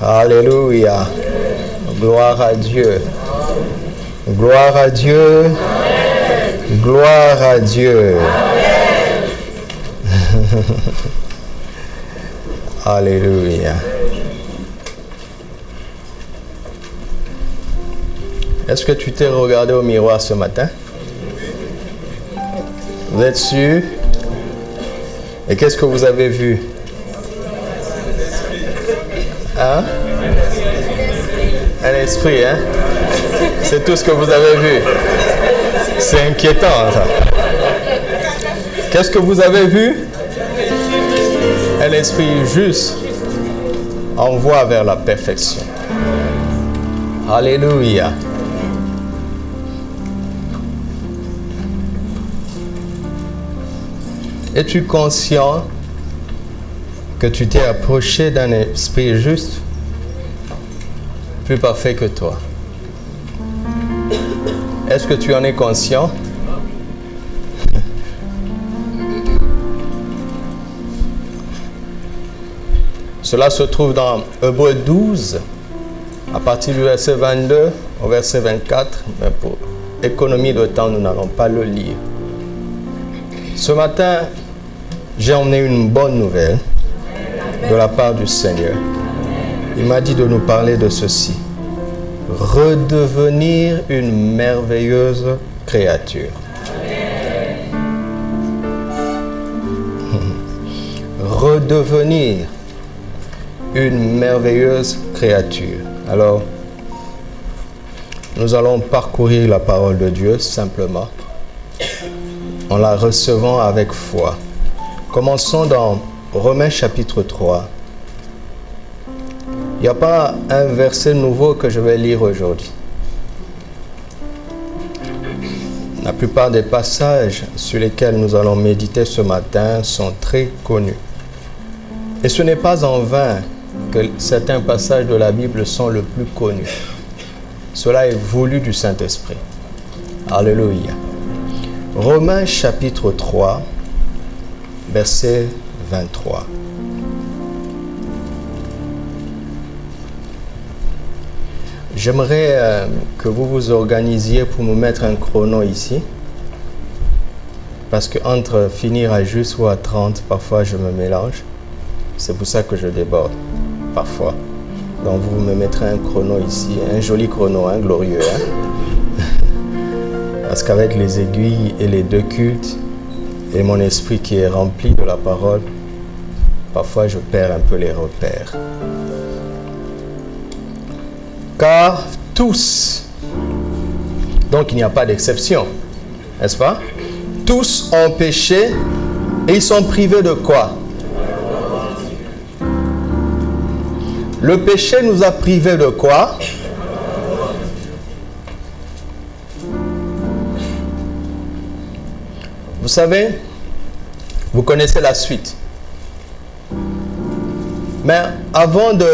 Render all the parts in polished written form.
Alléluia. Gloire à Dieu. Gloire à Dieu. Amen. Gloire à Dieu. Alléluia. Est-ce que tu t'es regardé au miroir ce matin? Vous êtes sûr? Et qu'est-ce que vous avez vu? Hein? Un esprit, hein? C'est tout ce que vous avez vu. C'est inquiétant, ça. Qu'est-ce que vous avez vu? Un esprit juste en voie vers la perfection. Alléluia. Es-tu conscient que tu t'es approché d'un esprit juste, plus parfait que toi? Est-ce que tu en es conscient? Cela se trouve dans Hébreux 12, à partir du verset 22 au verset 24, mais pour économie de temps, nous n'allons pas le lire. Ce matin, j'ai emmené une bonne nouvelle de la part du Seigneur. Il m'a dit de nous parler de ceci. Redevenir une merveilleuse créature. Redevenir une merveilleuse créature. Alors, nous allons parcourir la parole de Dieu simplement en la recevant avec foi. Commençons dans Romains chapitre 3. Il n'y a pas un verset nouveau que je vais lire aujourd'hui. La plupart des passages sur lesquels nous allons méditer ce matin sont très connus. Et ce n'est pas en vain que certains passages de la Bible sont le plus connus. Cela est voulu du Saint-Esprit. Alléluia. Romains chapitre 3, verset 23. J'aimerais que vous vous organisiez pour me mettre un chrono ici. Parce que entre finir à juste ou à 30, parfois je me mélange. C'est pour ça que je déborde, parfois. Donc vous me mettrez un chrono ici, un joli chrono, hein, glorieux. Hein? Parce qu'avec les aiguilles et les deux cultes, et mon esprit qui est rempli de la parole, parfois je perds un peu les repères. Car tous, donc il n'y a pas d'exception, n'est-ce pas? Tous ont péché et ils sont privés de quoi? Le péché nous a privés de quoi? Vous savez, vous connaissez la suite. Mais avant de...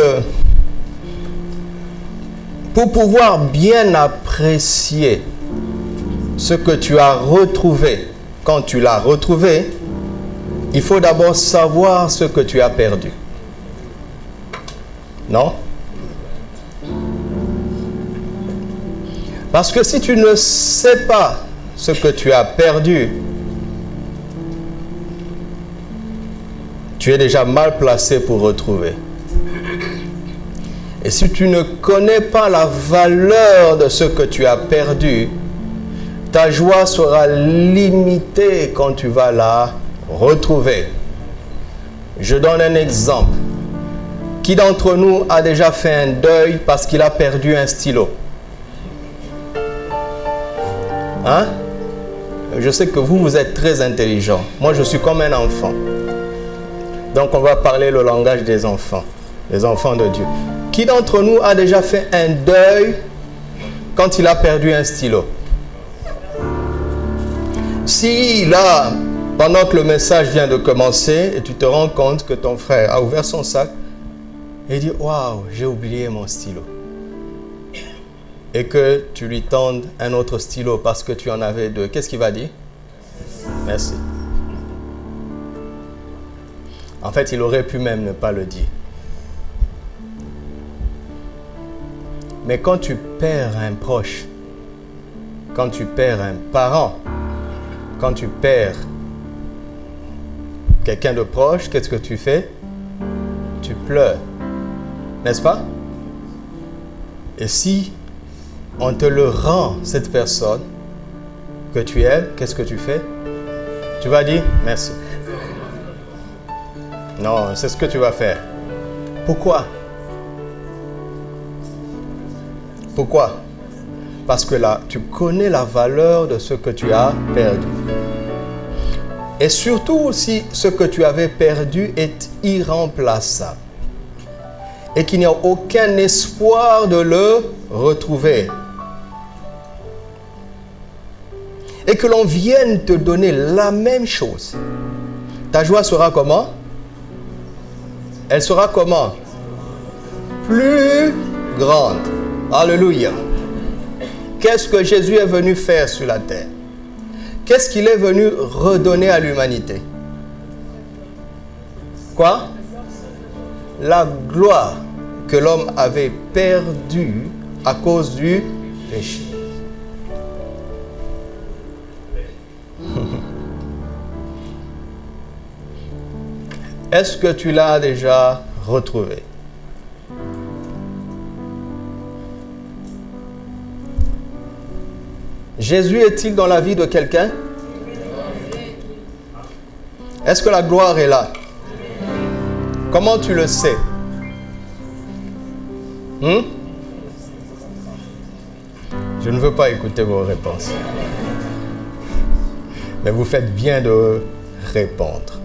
Pour pouvoir bien apprécier ce que tu as retrouvé, quand tu l'as retrouvé, il faut d'abord savoir ce que tu as perdu. Non? Parce que si tu ne sais pas ce que tu as perdu, tu es déjà mal placé pour retrouver. Et si tu ne connais pas la valeur de ce que tu as perdu, ta joie sera limitée quand tu vas la retrouver. Je donne un exemple. Qui d'entre nous a déjà fait un deuil parce qu'il a perdu un stylo? Hein? Je sais que vous êtes très intelligent. Moi, je suis comme un enfant. Donc, on va parler le langage des enfants de Dieu. Qui d'entre nous a déjà fait un deuil quand il a perdu un stylo? Si là, pendant que le message vient de commencer, et tu te rends compte que ton frère a ouvert son sac et dit « Waouh, j'ai oublié mon stylo ». Et que tu lui tendes un autre stylo parce que tu en avais deux, qu'est-ce qu'il va dire? Merci. En fait, il aurait pu même ne pas le dire. Mais quand tu perds un proche, quand tu perds un parent, quand tu perds quelqu'un de proche, qu'est-ce que tu fais? Tu pleures, n'est-ce pas? Et si on te le rend, cette personne que tu aimes, qu'est-ce que tu fais? Tu vas dire merci. Non, c'est ce que tu vas faire. Pourquoi? Pourquoi? Parce que là, tu connais la valeur de ce que tu as perdu. Et surtout si ce que tu avais perdu est irremplaçable. Et qu'il n'y a aucun espoir de le retrouver. Et que l'on vienne te donner la même chose. Ta joie sera comment? Elle sera comment? Plus grande. Alléluia. Qu'est-ce que Jésus est venu faire sur la terre? Qu'est-ce qu'il est venu redonner à l'humanité? Quoi? La gloire que l'homme avait perdue à cause du péché. Est-ce que tu l'as déjà retrouvé? Jésus est-il dans la vie de quelqu'un? Est-ce que la gloire est là? Comment tu le sais? Je ne veux pas écouter vos réponses. Mais vous faites bien de répondre.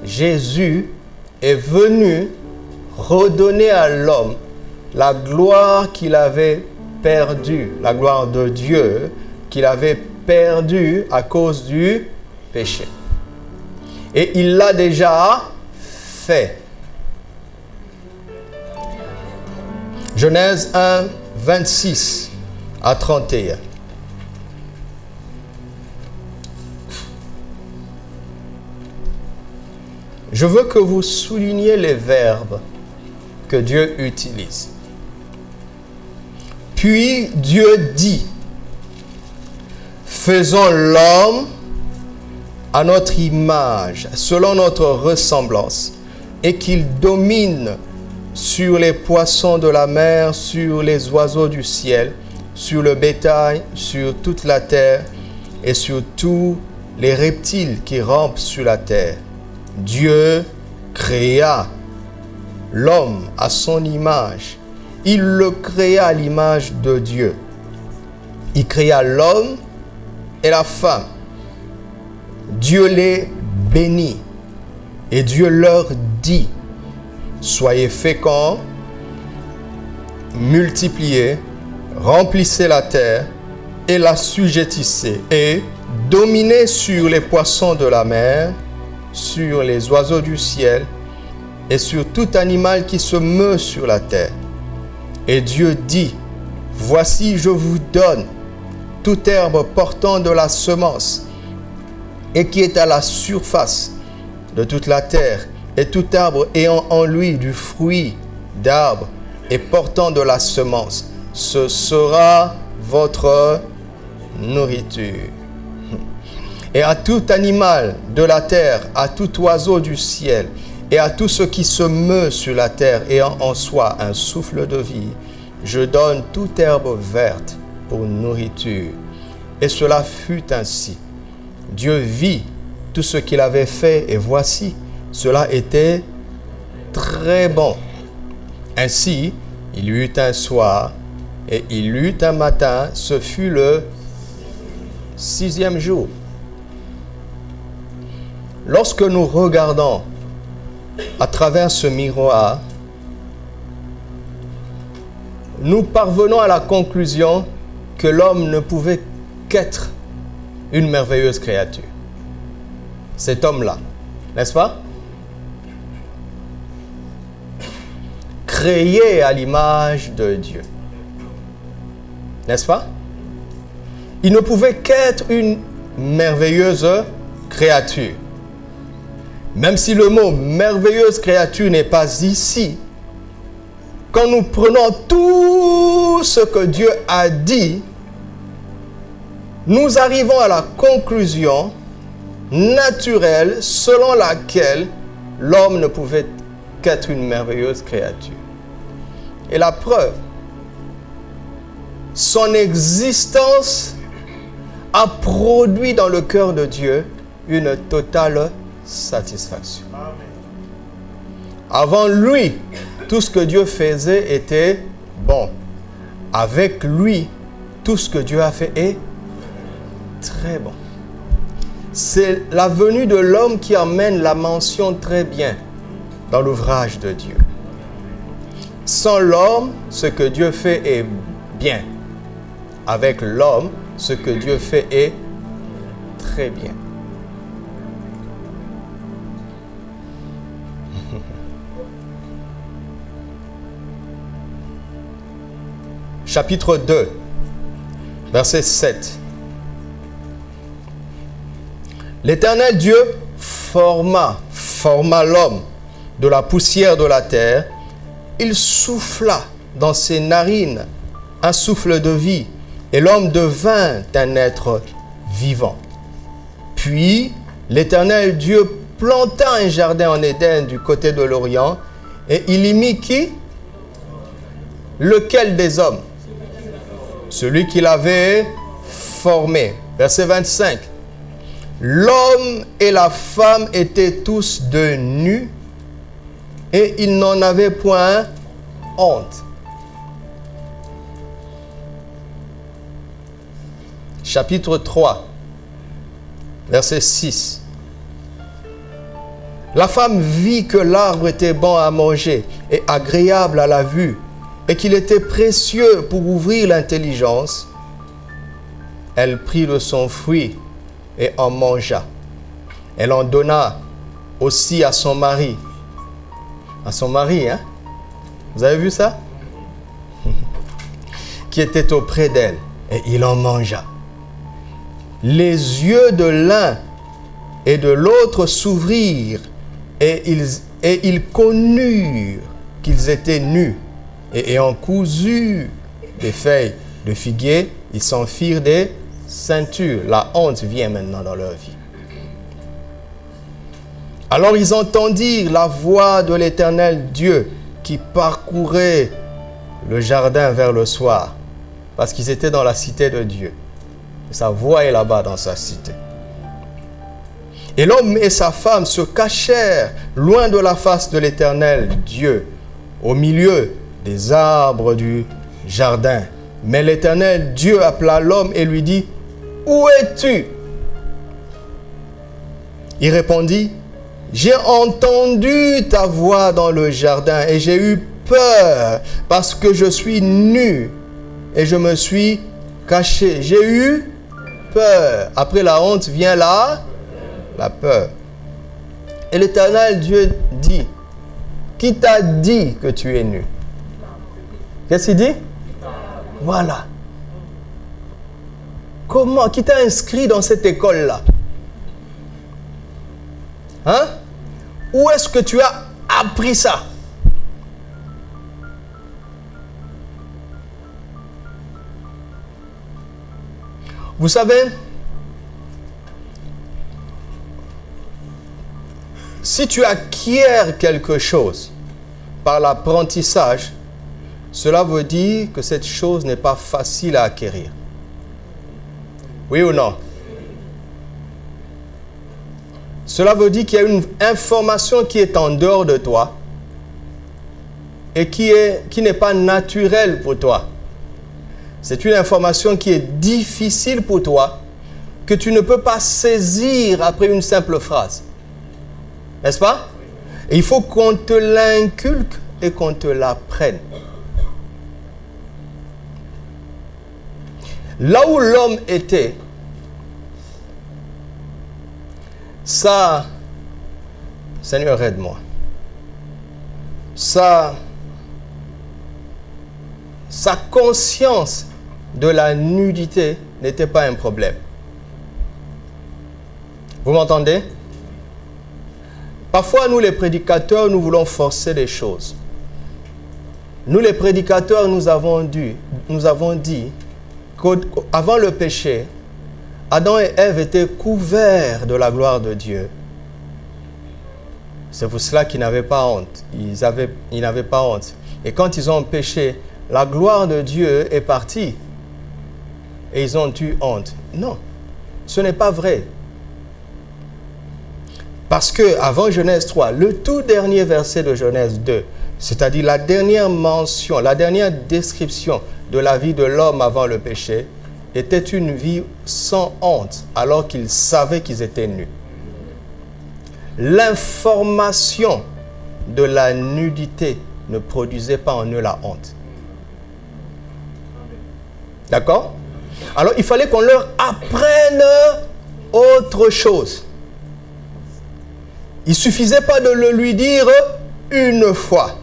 Jésus est venu redonner à l'homme la gloire qu'il avait perdue, la gloire de Dieu qu'il avait perdue à cause du péché. Et il l'a déjà fait. Genèse 1, 26 à 31. Je veux que vous souligniez les verbes que Dieu utilise. Puis Dieu dit, faisons l'homme à notre image, selon notre ressemblance, et qu'il domine sur les poissons de la mer, sur les oiseaux du ciel, sur le bétail, sur toute la terre, et sur tous les reptiles qui rampent sur la terre. Dieu créa l'homme à son image. Il le créa à l'image de Dieu. Il créa l'homme et la femme. Dieu les bénit. Et Dieu leur dit, soyez féconds, multipliez, remplissez la terre et l'assujettissez, et dominez sur les poissons de la mer, sur les oiseaux du ciel et sur tout animal qui se meut sur la terre. Et Dieu dit, voici je vous donne toute herbe portant de la semence et qui est à la surface de toute la terre, et tout arbre ayant en lui du fruit d'arbre et portant de la semence. Ce sera votre nourriture. Et à tout animal de la terre, à tout oiseau du ciel, et à tout ce qui se meut sur la terre, ayant en soi un souffle de vie, je donne toute herbe verte pour nourriture. Et cela fut ainsi. Dieu vit tout ce qu'il avait fait, et voici, cela était très bon. Ainsi, il y eut un soir, et il y eut un matin, ce fut le 6e jour. Lorsque nous regardons à travers ce miroir, nous parvenons à la conclusion que l'homme ne pouvait qu'être une merveilleuse créature. Cet homme-là, n'est-ce pas? Créé à l'image de Dieu. N'est-ce pas? Il ne pouvait qu'être une merveilleuse créature. Même si le mot merveilleuse créature n'est pas ici, quand nous prenons tout ce que Dieu a dit, nous arrivons à la conclusion naturelle selon laquelle l'homme ne pouvait qu'être une merveilleuse créature. Et la preuve, son existence a produit dans le cœur de Dieu une totale satisfaction. Avant lui, tout ce que Dieu faisait était bon. Avec lui, tout ce que Dieu a fait est très bon. C'est la venue de l'homme qui amène la mention très bien dans l'ouvrage de Dieu. Sans l'homme, ce que Dieu fait est bien. Avec l'homme, ce que Dieu fait est très bien. Chapitre 2, verset 7. L'Éternel Dieu forma l'homme de la poussière de la terre. Il souffla dans ses narines un souffle de vie, et l'homme devint un être vivant. Puis l'Éternel Dieu planta un jardin en Éden du côté de l'Orient, et il y mit qui? Lequel des hommes? Celui qu'il avait formé. Verset 25. L'homme et la femme étaient tous de nus, et ils n'en avaient point honte. Chapitre 3, verset 6. La femme vit que l'arbre était bon à manger et agréable à la vue, et qu'il était précieux pour ouvrir l'intelligence. Elle prit de son fruit et en mangea. Elle en donna aussi à son mari. À son mari, hein? Vous avez vu ça? Qui était auprès d'elle, et il en mangea. Les yeux de l'un et de l'autre s'ouvrirent, et ils connurent qu'ils étaient nus, et ayant cousu des feuilles de figuier, ils s'en firent des ceintures. La honte vient maintenant dans leur vie. Alors ils entendirent la voix de l'Éternel Dieu qui parcourait le jardin vers le soir, parce qu'ils étaient dans la cité de Dieu. Sa voix est là-bas dans sa cité. Et l'homme et sa femme se cachèrent loin de la face de l'Éternel Dieu, au milieu des arbres du jardin. Mais l'Éternel Dieu appela l'homme et lui dit, « Où es-tu » Il répondit, « J'ai entendu ta voix dans le jardin et j'ai eu peur parce que je suis nu et je me suis caché. » J'ai eu peur. Après la honte vient la peur. Et l'Éternel Dieu dit, « Qui t'a dit que tu es nu ?» Qu'est-ce qu'il dit? Voilà. Comment? Qui t'a inscrit dans cette école-là? Hein? Où est-ce que tu as appris ça? Vous savez, si tu acquiers quelque chose par l'apprentissage, cela veut dire que cette chose n'est pas facile à acquérir. Oui ou non? Cela veut dire qu'il y a une information qui est en dehors de toi et qui n'est pas naturelle pour toi. C'est une information qui est difficile pour toi, que tu ne peux pas saisir après une simple phrase. N'est-ce pas? Et il faut qu'on te l'inculque et qu'on te l'apprenne. Là où l'homme était, ça, Seigneur, aide-moi. Sa conscience de la nudité n'était pas un problème. Vous m'entendez? Parfois, nous les prédicateurs, nous voulons forcer les choses. Nous les prédicateurs, nous avons dit qu'avant le péché, Adam et Ève étaient couverts de la gloire de Dieu. C'est pour cela qu'ils n'avaient pas honte. Ils n'avaient pas honte. Et quand ils ont péché, la gloire de Dieu est partie. Et ils ont eu honte. Non, ce n'est pas vrai. Parce que avant Genèse 3, le tout dernier verset de Genèse 2, c'est-à-dire la dernière mention, la dernière description de la vie de l'homme avant le péché, était une vie sans honte, alors qu'ils savaient qu'ils étaient nus. L'information de la nudité ne produisait pas en eux la honte. D'accord? Alors, il fallait qu'on leur apprenne autre chose. Il ne suffisait pas de le lui dire une fois.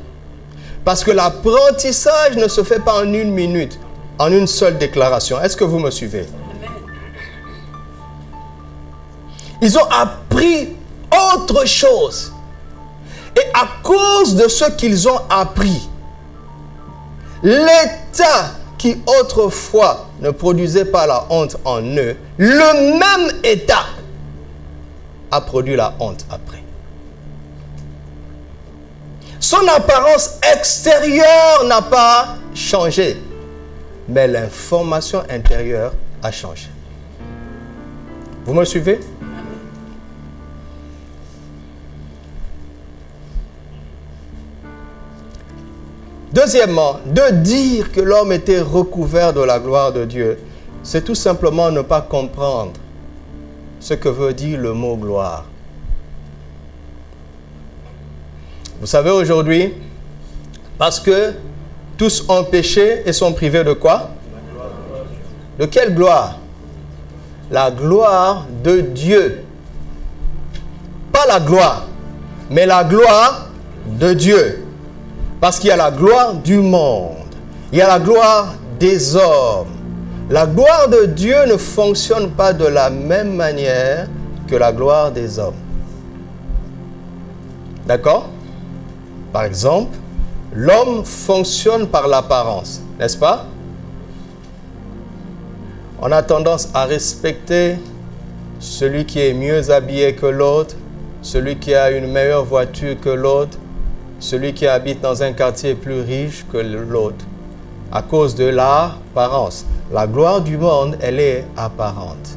Parce que l'apprentissage ne se fait pas en une minute, en une seule déclaration. Est-ce que vous me suivez? Ils ont appris autre chose. Et à cause de ce qu'ils ont appris, l'état qui autrefois ne produisait pas la honte en eux, le même état a produit la honte après. Son apparence extérieure n'a pas changé, mais l'information intérieure a changé. Vous me suivez? Deuxièmement, de dire que l'homme était recouvert de la gloire de Dieu, c'est tout simplement ne pas comprendre ce que veut dire le mot gloire. Vous savez aujourd'hui, parce que tous ont péché et sont privés de quoi? De quelle gloire? La gloire de Dieu. Pas la gloire, mais la gloire de Dieu. Parce qu'il y a la gloire du monde, il y a la gloire des hommes. La gloire de Dieu ne fonctionne pas de la même manière que la gloire des hommes. D'accord? Par exemple, l'homme fonctionne par l'apparence, n'est-ce pas? On a tendance à respecter celui qui est mieux habillé que l'autre, celui qui a une meilleure voiture que l'autre, celui qui habite dans un quartier plus riche que l'autre, à cause de l'apparence. La gloire du monde, elle est apparente.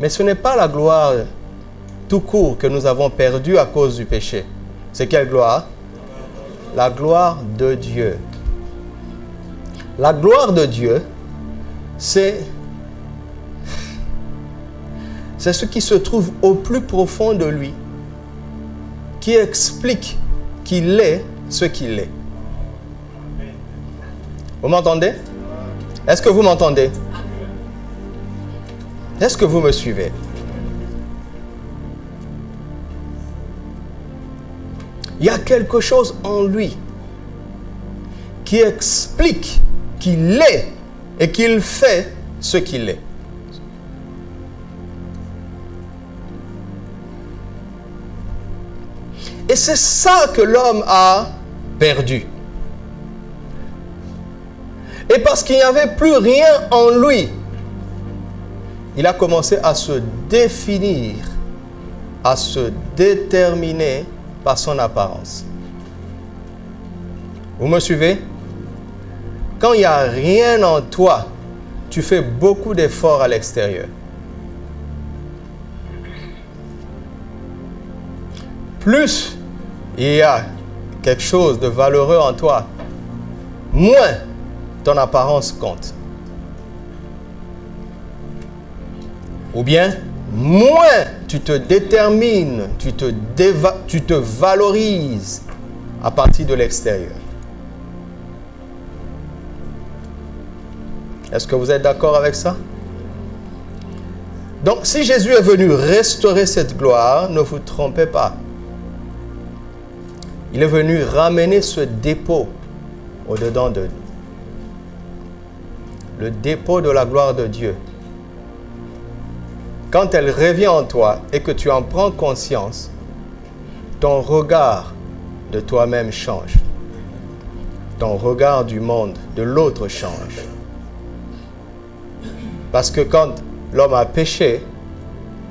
Mais ce n'est pas la gloire tout court que nous avons perdue à cause du péché. C'est quelle gloire? La gloire de Dieu. La gloire de Dieu, c'est ce qui se trouve au plus profond de lui, qui explique qu'il est ce qu'il est. Vous m'entendez? Est-ce que vous m'entendez? Est-ce que vous me suivez? Il y a quelque chose en lui qui explique qu'il est et qu'il fait ce qu'il est. Et c'est ça que l'homme a perdu. Et parce qu'il n'y avait plus rien en lui, il a commencé à se définir, à se déterminer par son apparence. Vous me suivez? Quand il n'y a rien en toi, tu fais beaucoup d'efforts à l'extérieur. Plus il y a quelque chose de valeureux en toi, moins ton apparence compte. Ou bien, moins tu te détermines, tu te valorises à partir de l'extérieur. Est-ce que vous êtes d'accord avec ça? Donc, si Jésus est venu restaurer cette gloire, ne vous trompez pas. Il est venu ramener ce dépôt au-dedans de nous. Le dépôt de la gloire de Dieu. Quand elle revient en toi et que tu en prends conscience, ton regard de toi-même change. Ton regard du monde, de l'autre change. Parce que quand l'homme a péché,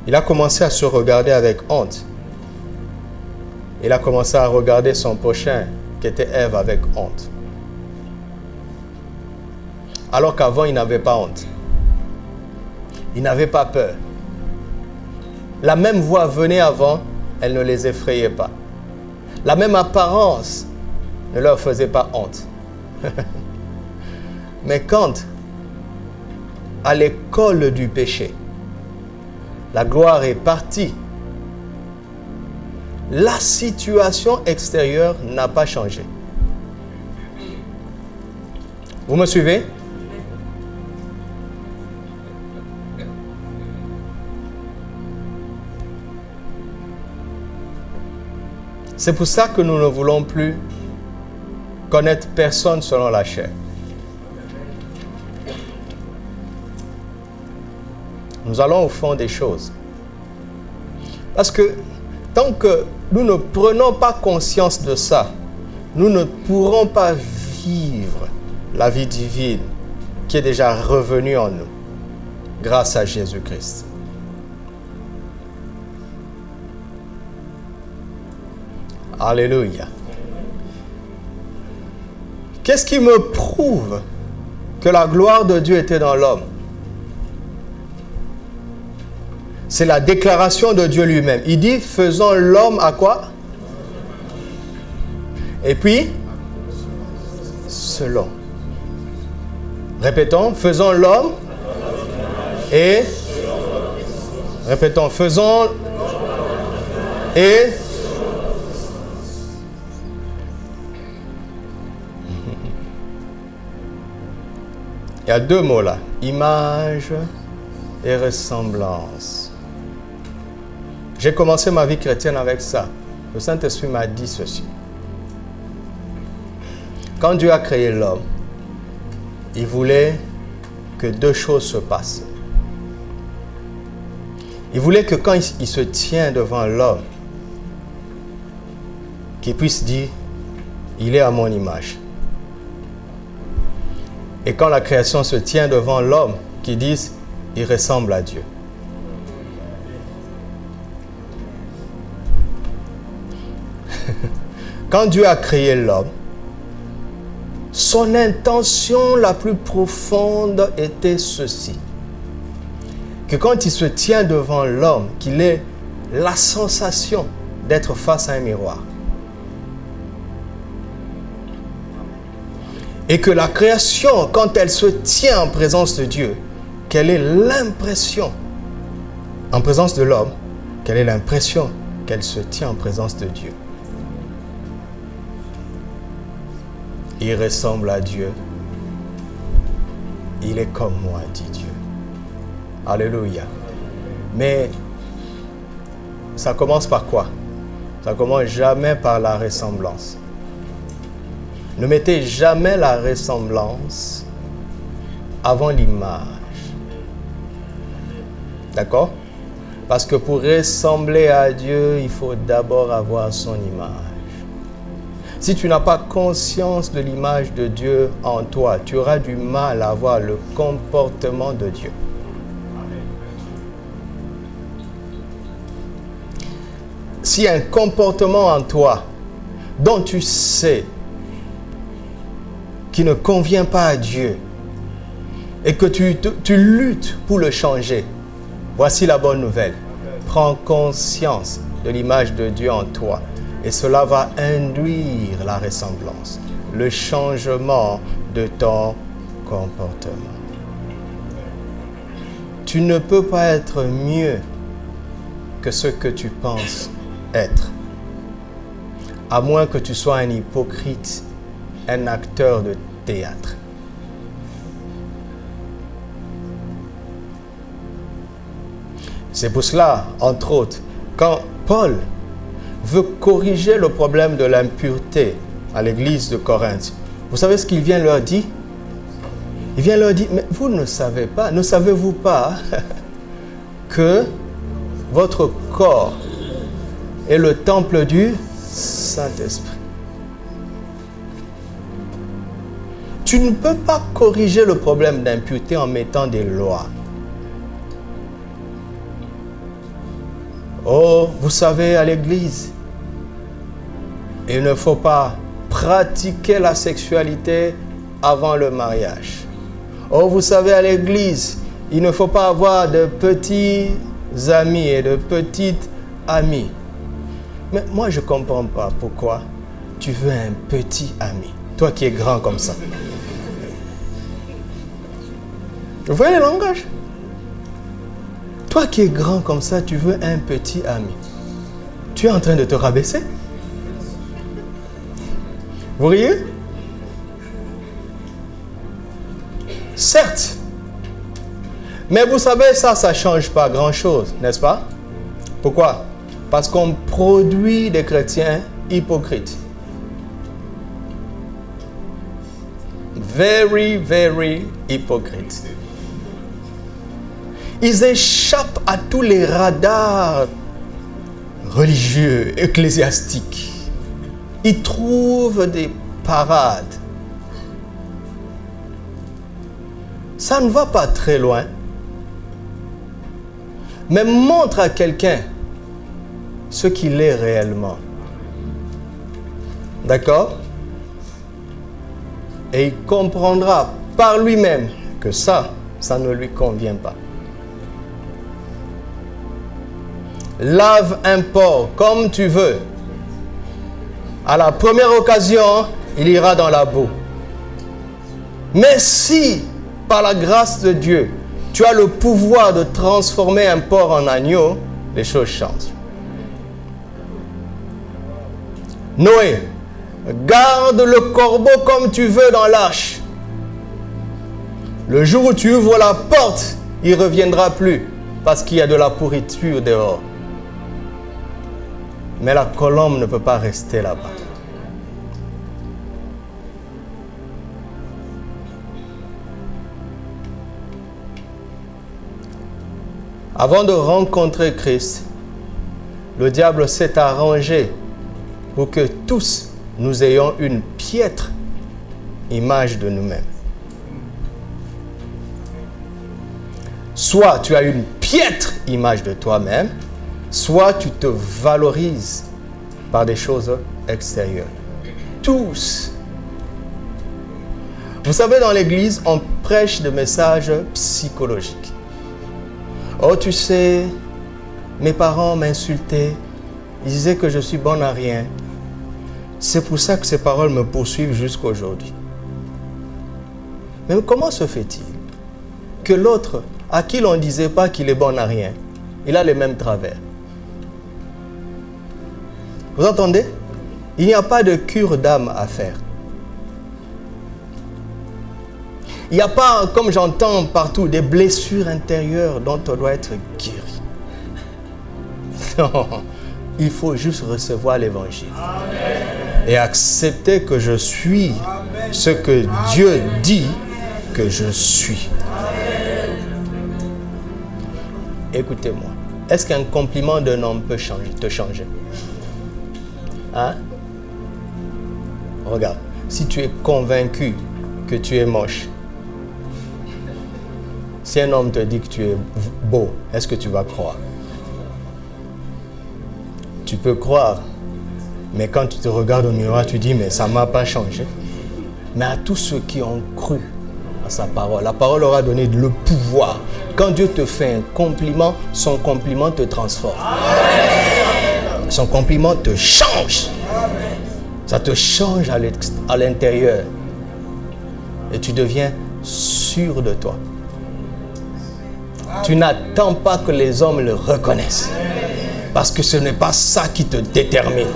il a commencé à se regarder avec honte. Il a commencé à regarder son prochain, qui était Ève, avec honte. Alors qu'avant, il n'avait pas honte. Il n'avait pas peur. La même voix venait avant, elle ne les effrayait pas. La même apparence ne leur faisait pas honte. Mais quand, à l'école du péché, la gloire est partie, la situation extérieure n'a pas changé. Vous me suivez? C'est pour ça que nous ne voulons plus connaître personne selon la chair. Nous allons au fond des choses. Parce que tant que nous ne prenons pas conscience de ça, nous ne pourrons pas vivre la vie divine qui est déjà revenue en nous grâce à Jésus-Christ. Alléluia. Qu'est-ce qui me prouve que la gloire de Dieu était dans l'homme? C'est la déclaration de Dieu lui-même. Il dit, faisons l'homme à quoi? Et puis, selon. Répétons, faisons l'homme et... Répétons, faisons et... Il y a deux mots là, image et ressemblance. J'ai commencé ma vie chrétienne avec ça. Le Saint-Esprit m'a dit ceci. Quand Dieu a créé l'homme, il voulait que deux choses se passent. Il voulait que quand il se tient devant l'homme, qu'il puisse dire, il est à mon image. Et quand la création se tient devant l'homme, qui disent, il ressemble à Dieu. Quand Dieu a créé l'homme, son intention la plus profonde était ceci. Que quand il se tient devant l'homme, qu'il ait la sensation d'être face à un miroir. Et que la création, quand elle se tient en présence de Dieu, qu'elle ait l'impression, en présence de l'homme, qu'elle ait l'impression qu'elle se tient en présence de Dieu. Il ressemble à Dieu. Il est comme moi, dit Dieu. Alléluia. Mais ça commence par quoi? Ça commence jamais par la ressemblance. Ne mettez jamais la ressemblance avant l'image. D'accord? Parce que pour ressembler à Dieu, il faut d'abord avoir son image. Si tu n'as pas conscience de l'image de Dieu en toi, tu auras du mal à avoir le comportement de Dieu. S'il y a un comportement en toi dont tu sais qui ne convient pas à Dieu et que tu luttes pour le changer, voici la bonne nouvelle. Prends conscience de l'image de Dieu en toi et cela va induire la ressemblance, le changement de ton comportement. Tu ne peux pas être mieux que ce que tu penses être, à moins que tu sois un hypocrite, un acteur de théâtre. C'est pour cela, entre autres, quand Paul veut corriger le problème de l'impureté à l'église de Corinthe, vous savez ce qu'il vient leur dire? Il vient leur dire, mais vous ne savez pas, ne savez-vous pas que votre corps est le temple du Saint-Esprit. Tu ne peux pas corriger le problème d'impureté en mettant des lois. Oh, vous savez, à l'église, il ne faut pas pratiquer la sexualité avant le mariage. Oh, vous savez, à l'église, il ne faut pas avoir de petits amis et de petites amies. Mais moi, je ne comprends pas pourquoi tu veux un petit ami. Toi qui es grand comme ça. Vous voyez le langage? Toi qui es grand comme ça, tu veux un petit ami. Tu es en train de te rabaisser? Vous riez? Certes. Mais vous savez, ça ne change pas grand-chose, n'est-ce pas? Pourquoi? Parce qu'on produit des chrétiens hypocrites. Very, very hypocrites. Ils échappent à tous les radars religieux, ecclésiastiques. Ils trouvent des parades. Ça ne va pas très loin. Mais montre à quelqu'un ce qu'il est réellement. D'accord? Et il comprendra par lui-même que ça ne lui convient pas. Lave un porc comme tu veux. À la première occasion, il ira dans la boue. Mais si, par la grâce de Dieu, tu as le pouvoir de transformer un porc en agneau, les choses changent. Noé, garde le corbeau comme tu veux dans l'arche. Le jour où tu ouvres la porte, il ne reviendra plus parce qu'il y a de la pourriture dehors. Mais la colombe ne peut pas rester là-bas. Avant de rencontrer Christ, le diable s'est arrangé pour que tous nous ayons une piètre image de nous-mêmes. Soit tu as une piètre image de toi-même, soit tu te valorises par des choses extérieures. Tous. Vous savez, dans l'église, on prêche des messages psychologiques. Oh, tu sais, mes parents m'insultaient. Ils disaient que je suis bon à rien. C'est pour ça que ces paroles me poursuivent jusqu'à aujourd'hui. Mais comment se fait-il que l'autre, à qui l'on ne disait pas qu'il est bon à rien, il a les mêmes travers? Vous entendez? Il n'y a pas de cure d'âme à faire. Il n'y a pas, comme j'entends partout, des blessures intérieures dont on doit être guéri. Non, il faut juste recevoir l'évangile. Et accepter que je suis ce que Dieu dit que je suis. Écoutez-moi, est-ce qu'un compliment d'un homme peut te changer? Hein? Regarde, si tu es convaincu que tu es moche, si un homme te dit que tu es beau, est-ce que tu vas croire? Tu peux croire, mais quand tu te regardes au miroir, tu dis, mais ça ne m'a pas changé. Mais à tous ceux qui ont cru à sa parole, la parole aura donné le pouvoir. Quand Dieu te fait un compliment, son compliment te transforme. Son compliment te change. Ça te change à l'intérieur. Et tu deviens sûr de toi. Tu n'attends pas que les hommes le reconnaissent. Parce que ce n'est pas ça qui te détermine.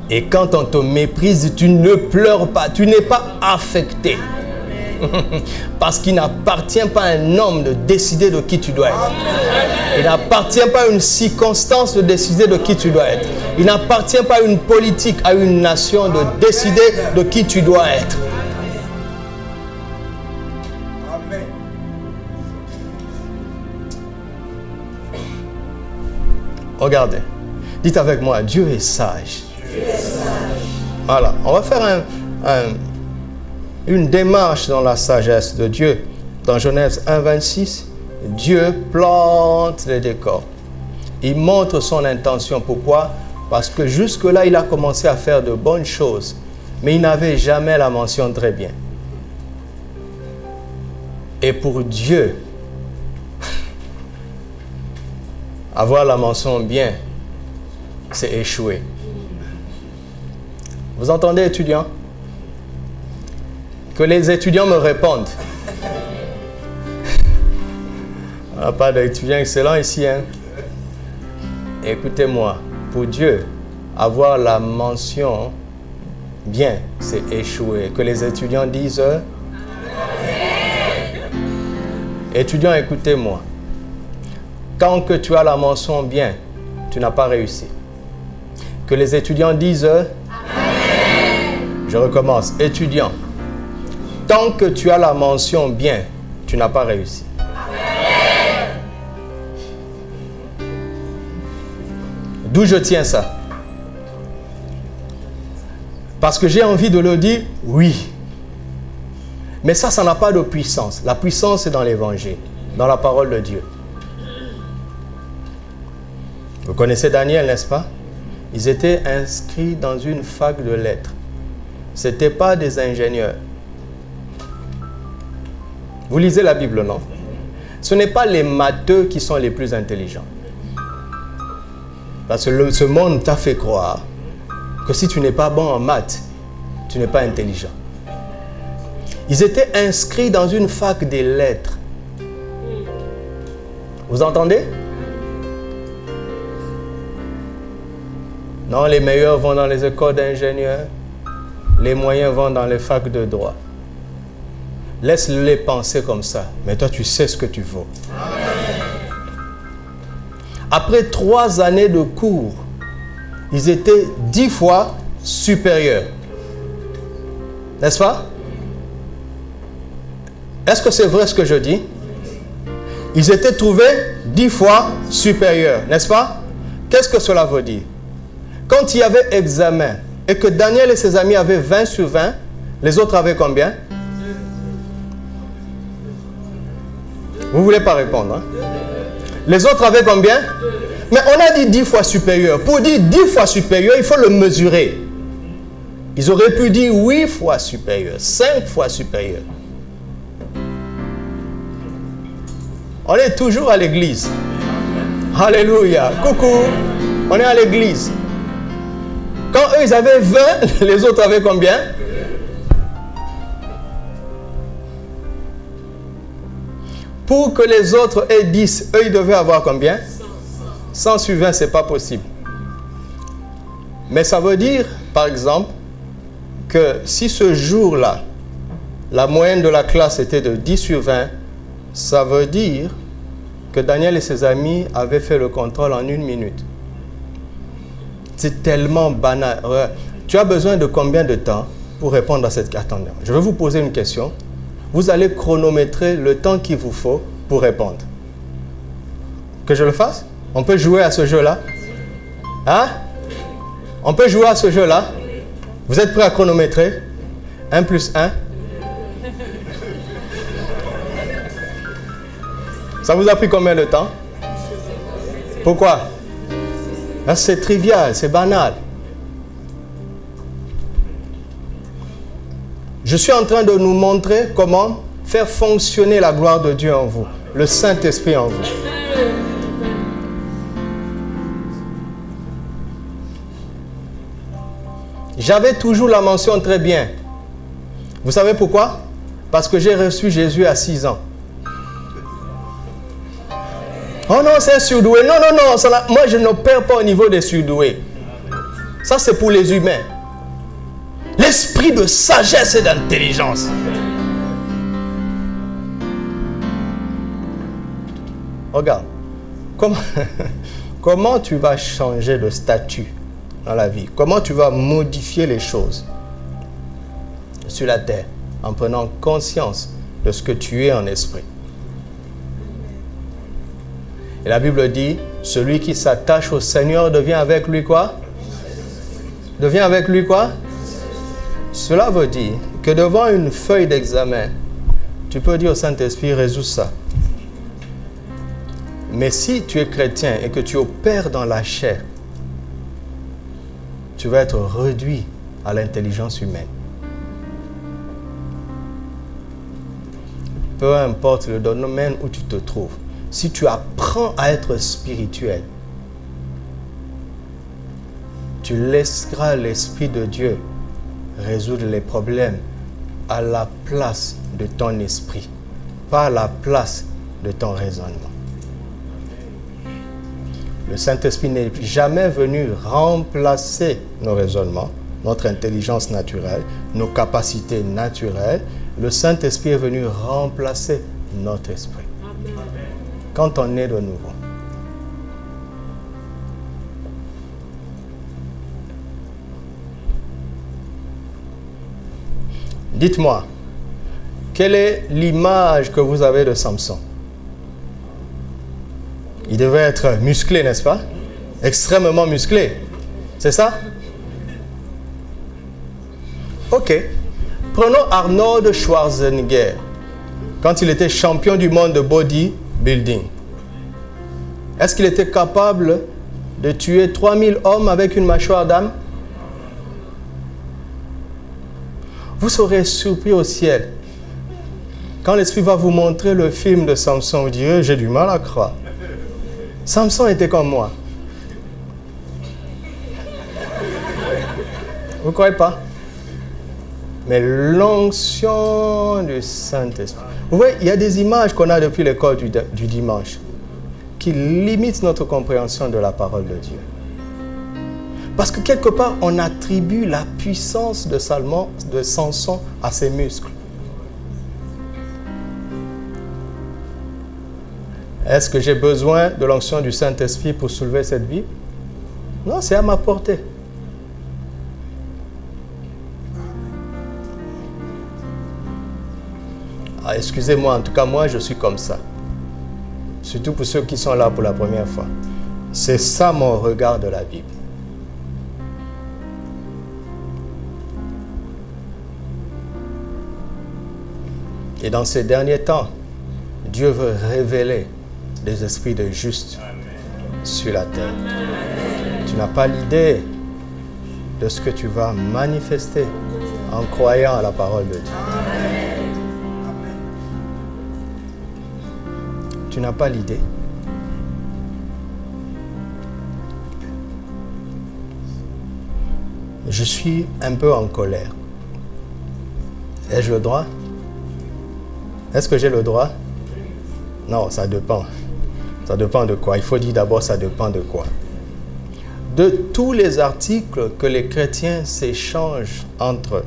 Et quand on te méprise, tu ne pleures pas. Tu n'es pas affecté. Parce qu'il n'appartient pas à un homme de décider de qui tu dois être. Il n'appartient pas à une circonstance de décider de qui tu dois être. Il n'appartient pas à une politique, à une nation de décider de qui tu dois être. Regardez. Dites avec moi, Dieu est sage. Dieu est sage. Voilà. On va faire une démarche dans la sagesse de Dieu. Dans Genèse 1, 26, Dieu plante les décors. Il montre son intention. Pourquoi? Parce que jusque-là, il a commencé à faire de bonnes choses. Mais il n'avait jamais la mention très bien. Et pour Dieu, avoir la mention bien, c'est échouer. Vous entendez, étudiants? Que les étudiants me répondent. On n'a pas d'étudiants excellents ici, hein? Écoutez-moi, pour Dieu, avoir la mention bien, c'est échouer. Que les étudiants disent... Étudiants, écoutez-moi. Tant que tu as la mention bien, tu n'as pas réussi. Que les étudiants disent... Je recommence. Étudiants, tant que tu as la mention bien, tu n'as pas réussi. D'où je tiens ça? Parce que j'ai envie de le dire, oui. Mais ça n'a pas de puissance. La puissance est dans l'évangile, dans la parole de Dieu. Vous connaissez Daniel, n'est-ce pas? Ils étaient inscrits dans une fac de lettres. Ce n'étaient pas des ingénieurs. Vous lisez la Bible, non? Ce n'est pas les matheux qui sont les plus intelligents. Parce que ce monde t'a fait croire que si tu n'es pas bon en maths, tu n'es pas intelligent. Ils étaient inscrits dans une fac des lettres. Vous entendez? Non, les meilleurs vont dans les écoles d'ingénieurs. Les moyens vont dans les facs de droit. Laisse-les penser comme ça. Mais toi, tu sais ce que tu vaux. Après 3 années de cours, ils étaient 10 fois supérieurs. N'est-ce pas? Est-ce que c'est vrai ce que je dis? Ils étaient trouvés 10 fois supérieurs. N'est-ce pas? Qu'est-ce que cela veut dire? Quand il y avait examen et que Daniel et ses amis avaient 20 sur 20, les autres avaient combien? Vous ne voulez pas répondre, hein? Les autres avaient combien? Mais on a dit 10 fois supérieur. Pour dire 10 fois supérieur, il faut le mesurer. Ils auraient pu dire 8 fois supérieur, 5 fois supérieur. On est toujours à l'église. Alléluia. Coucou. On est à l'église. Quand eux, ils avaient 20, les autres avaient combien? Pour que les autres aient 10, eux, ils devaient avoir combien? 100 sur 20, ce n'est pas possible. Mais ça veut dire, par exemple, que si ce jour-là, la moyenne de la classe était de 10 sur 20, ça veut dire que Daniel et ses amis avaient fait le contrôle en 1 minute. C'est tellement banal. Tu as besoin de combien de temps pour répondre à cette question? Je vais vous poser une question. Vous allez chronométrer le temps qu'il vous faut pour répondre. Que je le fasse? On peut jouer à ce jeu-là? Hein? On peut jouer à ce jeu-là? Vous êtes prêts à chronométrer? 1 plus 1? Ça vous a pris combien de temps? Pourquoi? C'est trivial, c'est banal. Je suis en train de nous montrer comment faire fonctionner la gloire de Dieu en vous, le Saint-Esprit en vous. J'avais toujours la mention très bien. Vous savez pourquoi? Parce que j'ai reçu Jésus à 6 ans. Oh non, c'est un surdoué. Non, non, non. Moi, je n'opère pas au niveau des surdoués. Ça, c'est pour les humains. L'esprit de sagesse et d'intelligence. Regarde. Comment tu vas changer de statut dans la vie? Comment tu vas modifier les choses sur la terre en prenant conscience de ce que tu es en esprit? Et la Bible dit, celui qui s'attache au Seigneur devient avec lui quoi? Devient avec lui quoi? Cela veut dire que devant une feuille d'examen, tu peux dire au Saint-Esprit, résous ça. Mais si tu es chrétien et que tu opères dans la chair, tu vas être réduit à l'intelligence humaine. Peu importe le domaine où tu te trouves, si tu apprends à être spirituel, tu laisseras l'Esprit de Dieu résoudre les problèmes à la place de ton esprit, pas à la place de ton raisonnement. Le Saint-Esprit n'est jamais venu remplacer nos raisonnements, notre intelligence naturelle, nos capacités naturelles. Le Saint-Esprit est venu remplacer notre esprit. Amen. Quand on est de nouveau. Dites-moi, quelle est l'image que vous avez de Samson? Il devait être musclé, n'est-ce pas? Extrêmement musclé. C'est ça? Ok. Prenons Arnold Schwarzenegger. Quand il était champion du monde de bodybuilding. Est-ce qu'il était capable de tuer 3000 hommes avec une mâchoire d'âme? Vous serez surpris au ciel. Quand l'Esprit va vous montrer le film de Samson, vous direz, j'ai du mal à croire. Samson était comme moi. Vous ne croyez pas? Mais l'onction du Saint-Esprit. Vous voyez, il y a des images qu'on a depuis l'école du dimanche qui limitent notre compréhension de la parole de Dieu. Parce que quelque part, on attribue la puissance de Samson à ses muscles. Est-ce que j'ai besoin de l'onction du Saint-Esprit pour soulever cette Bible? Non, c'est à ma portée. Ah, excusez-moi, en tout cas, moi, je suis comme ça. Surtout pour ceux qui sont là pour la première fois. C'est ça mon regard de la Bible. Et dans ces derniers temps, Dieu veut révéler des esprits de justes sur la terre. Tu n'as pas l'idée de ce que tu vas manifester en croyant à la parole de Dieu. Tu n'as pas l'idée. Je suis un peu en colère. Ai-je le droit? Est-ce que j'ai le droit? Non, ça dépend. Ça dépend de quoi? Il faut dire d'abord, ça dépend de quoi? De tous les articles que les chrétiens s'échangent entre eux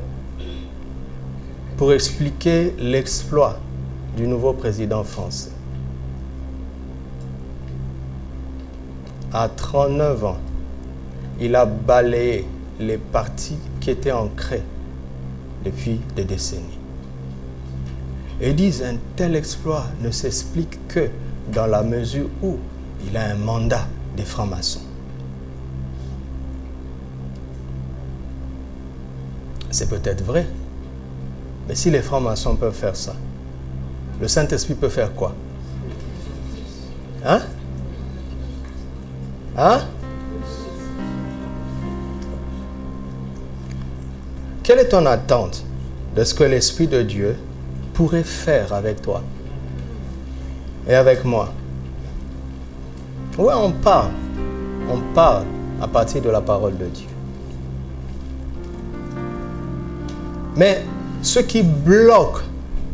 pour expliquer l'exploit du nouveau président français. À 39 ans, il a balayé les partis qui étaient ancrés depuis des décennies. Et disent un tel exploit ne s'explique que dans la mesure où il a un mandat des francs-maçons. C'est peut-être vrai, mais si les francs-maçons peuvent faire ça, le Saint-Esprit peut faire quoi? Hein? Hein? Quelle est ton attente de ce que l'Esprit de Dieu pourrait faire avec toi et avec moi? Oui, on parle à partir de la parole de Dieu. Mais ce qui bloque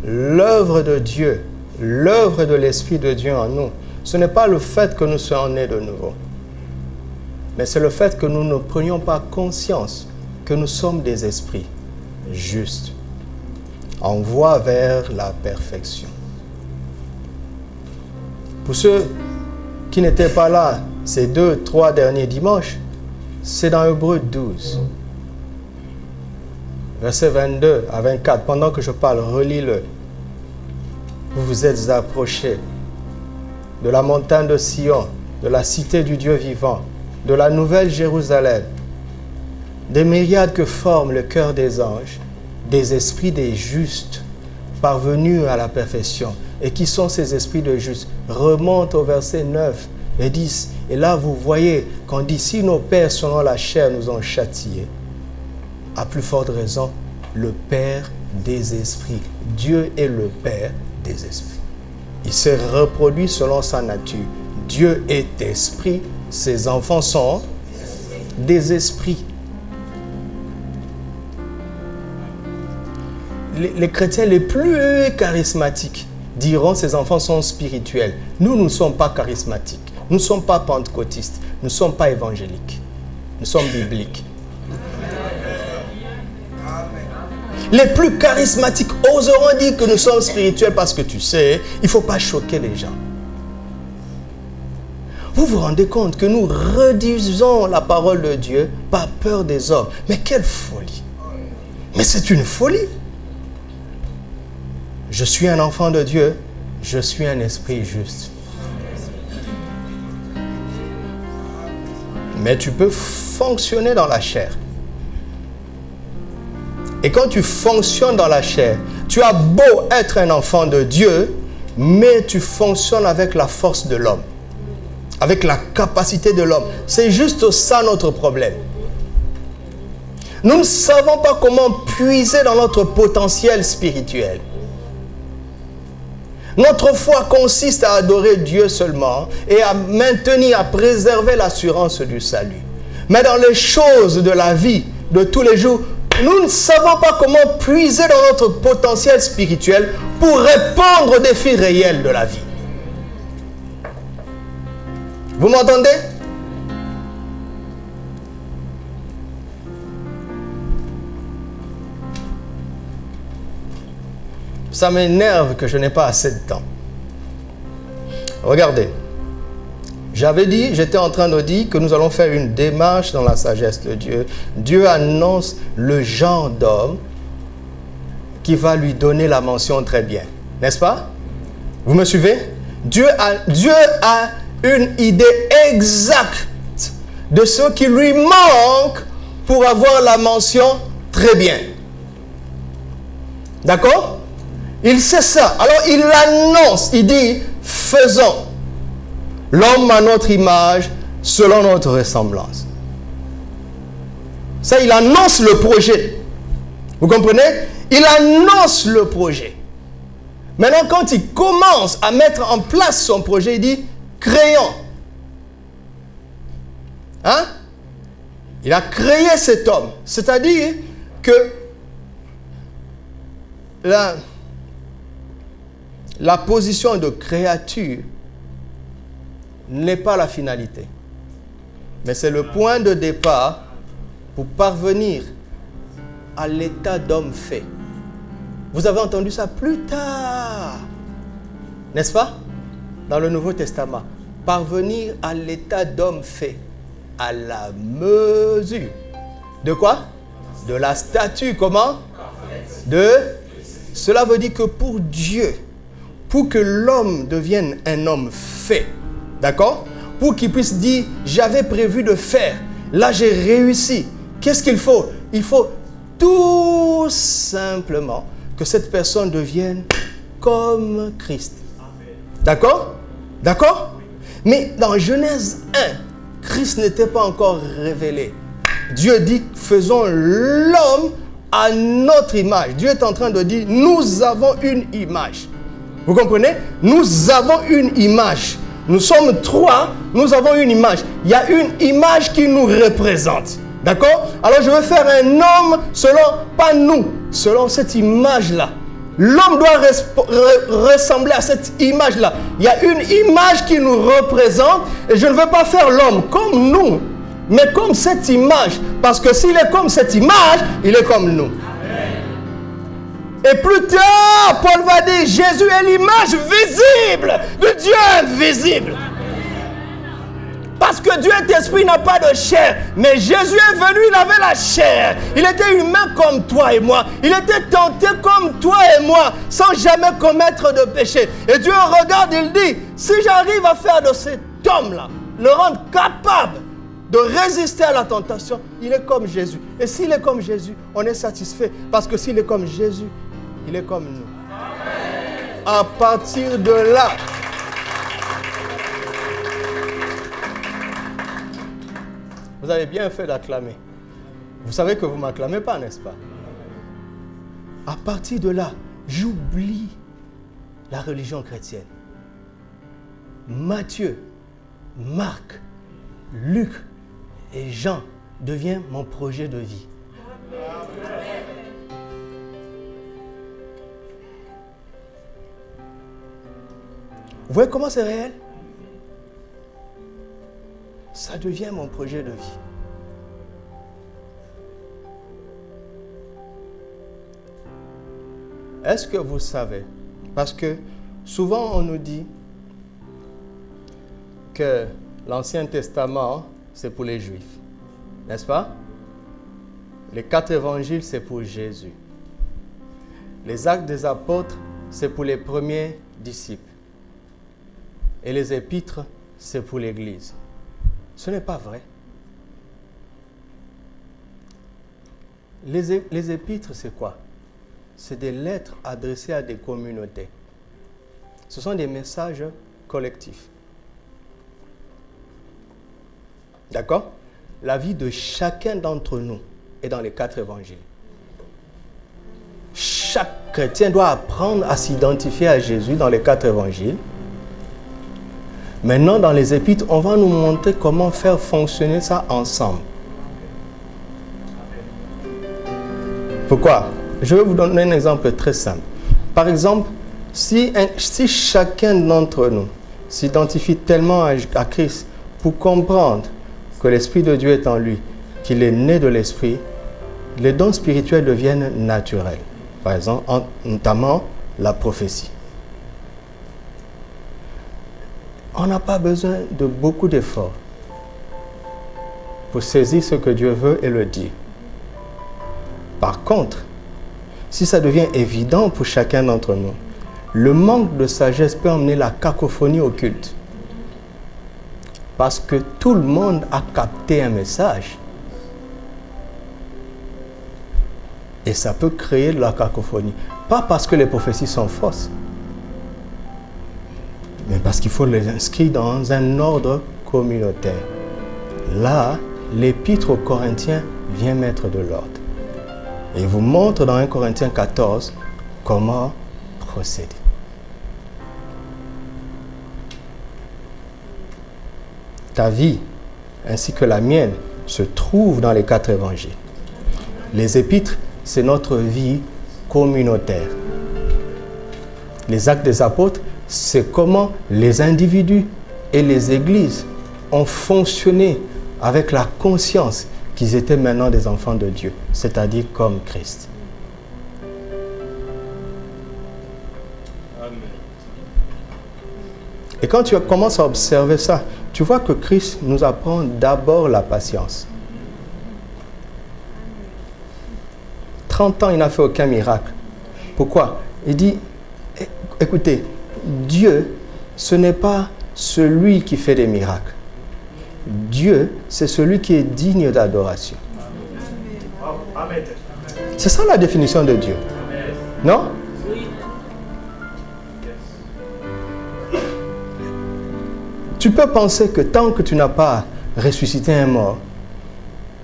l'œuvre de Dieu, l'œuvre de l'Esprit de Dieu en nous, ce n'est pas le fait que nous soyons nés de nouveau, mais c'est le fait que nous ne prenions pas conscience que nous sommes des esprits justes, en voie vers la perfection. Pour ceux qui n'étaient pas là ces 2-3 derniers dimanches, c'est dans Hébreux 12, versets 22 à 24. Pendant que je parle, relis-le. Vous vous êtes approchés de la montagne de Sion, de la cité du Dieu vivant, de la nouvelle Jérusalem, des myriades que forment le cœur des anges, des esprits des justes parvenus à la perfection. Et qui sont ces esprits de justes? Remonte au verset 9 et 10. Et là, vous voyez qu'on dit, si nos pères selon la chair nous ont châtiés, à plus forte raison, le Père des esprits. Dieu est le Père des esprits. Il se reproduit selon sa nature. Dieu est esprit, ses enfants sont des esprits. Les chrétiens les plus charismatiques diront ces enfants sont spirituels. Nous ne sommes pas charismatiques. Nous ne sommes pas pentecôtistes. Nous ne sommes pas évangéliques. Nous sommes bibliques. Les plus charismatiques oseront dire que nous sommes spirituels parce que tu sais, il ne faut pas choquer les gens. Vous vous rendez compte que nous redisons la parole de Dieu par peur des hommes. Mais quelle folie! Mais c'est une folie! Je suis un enfant de Dieu, je suis un esprit juste. Mais tu peux fonctionner dans la chair. Et quand tu fonctionnes dans la chair, tu as beau être un enfant de Dieu, mais tu fonctionnes avec la force de l'homme, avec la capacité de l'homme. C'est juste ça notre problème. Nous ne savons pas comment puiser dans notre potentiel spirituel. Notre foi consiste à adorer Dieu seulement et à maintenir, à préserver l'assurance du salut. Mais dans les choses de la vie de tous les jours, nous ne savons pas comment puiser dans notre potentiel spirituel pour répondre aux défis réels de la vie. Vous m'entendez? Ça m'énerve que je n'ai pas assez de temps. Regardez. J'étais en train de dire que nous allons faire une démarche dans la sagesse de Dieu. Dieu annonce le genre d'homme qui va lui donner la mention très bien. N'est-ce pas? Vous me suivez? Dieu a une idée exacte de ce qui lui manque pour avoir la mention très bien. D'accord? Il sait ça. Alors il annonce, il dit, faisons l'homme à notre image, selon notre ressemblance. Ça, il annonce le projet. Vous comprenez? Il annonce le projet. Maintenant, quand il commence à mettre en place son projet, il dit, créons. Hein? Il a créé cet homme. C'est-à-dire que la position de créature n'est pas la finalité. Mais c'est le point de départ pour parvenir à l'état d'homme fait. Vous avez entendu ça plus tard, n'est-ce pas? Dans le Nouveau Testament. Parvenir à l'état d'homme fait. À la mesure. De quoi? De la statue. Comment? Cela veut dire que pour Dieu, pour que l'homme devienne un homme fait, d'accord? Pour qu'il puisse dire, j'avais prévu de faire, là j'ai réussi. Qu'est-ce qu'il faut? Il faut tout simplement que cette personne devienne comme Christ. D'accord? D'accord? Mais dans Genèse 1, Christ n'était pas encore révélé. Dieu dit, faisons l'homme à notre image. Dieu est en train de dire, nous avons une image. Vous comprenez? Nous avons une image. Nous sommes trois, nous avons une image. Il y a une image qui nous représente. D'accord? Alors je veux faire un homme selon, pas nous, selon cette image-là. L'homme doit ressembler à cette image-là. Il y a une image qui nous représente et je ne veux pas faire l'homme comme nous, mais comme cette image. Parce que s'il est comme cette image, il est comme nous. Et plus tard, Paul va dire, Jésus est l'image visible de Dieu invisible. Parce que Dieu est esprit, n'a pas de chair. Mais Jésus est venu, il avait la chair. Il était humain comme toi et moi. Il était tenté comme toi et moi, sans jamais commettre de péché. Et Dieu regarde, il dit, si j'arrive à faire de cet homme-là, le rendre capable de résister à la tentation, il est comme Jésus. Et s'il est comme Jésus, on est satisfait. Parce que s'il est comme Jésus, il est comme nous. Amen. À partir de là, vous avez bien fait d'acclamer. Vous savez que vous ne m'acclamez pas, n'est-ce pas? À partir de là, j'oublie la religion chrétienne. Matthieu, Marc, Luc et Jean deviennent mon projet de vie. Vous voyez comment c'est réel? Ça devient mon projet de vie. Est-ce que vous savez? Parce que souvent on nous dit que l'Ancien Testament, c'est pour les Juifs. N'est-ce pas? Les 4 évangiles, c'est pour Jésus. Les actes des apôtres, c'est pour les premiers disciples. Et les épîtres, c'est pour l'Église. Ce n'est pas vrai. Les épîtres, c'est quoi? C'est des lettres adressées à des communautés. Ce sont des messages collectifs. D'accord? La vie de chacun d'entre nous est dans les 4 évangiles. Chaque chrétien doit apprendre à s'identifier à Jésus dans les 4 évangiles. Maintenant, dans les épîtres, on va nous montrer comment faire fonctionner ça ensemble. Pourquoi? Je vais vous donner un exemple très simple. Par exemple, si chacun d'entre nous s'identifie tellement à Christ pour comprendre que l'Esprit de Dieu est en lui, qu'il est né de l'Esprit, les dons spirituels deviennent naturels. Par exemple, notamment la prophétie. On n'a pas besoin de beaucoup d'efforts pour saisir ce que Dieu veut et le dire. Par contre, si ça devient évident pour chacun d'entre nous, le manque de sagesse peut emmener la cacophonie au culte. Parce que tout le monde a capté un message. Et ça peut créer de la cacophonie. Pas parce que les prophéties sont fausses, mais parce qu'il faut les inscrire dans un ordre communautaire. Là, l'épître aux Corinthiens vient mettre de l'ordre. Et il vous montre dans 1 Corinthiens 14 comment procéder. Ta vie, ainsi que la mienne, se trouve dans les 4 évangiles. Les épîtres, c'est notre vie communautaire. Les actes des apôtres, c'est comment les individus et les églises ont fonctionné avec la conscience qu'ils étaient maintenant des enfants de Dieu, c'est-à-dire comme Christ. Amen. Et quand tu commences à observer ça, tu vois que Christ nous apprend d'abord la patience. 30 ans, il n'a fait aucun miracle. Pourquoi? Il dit, écoutez, Dieu, ce n'est pas celui qui fait des miracles. Dieu, c'est celui qui est digne d'adoration. C'est ça la définition de Dieu. Non? Tu peux penser que tant que tu n'as pas ressuscité un mort,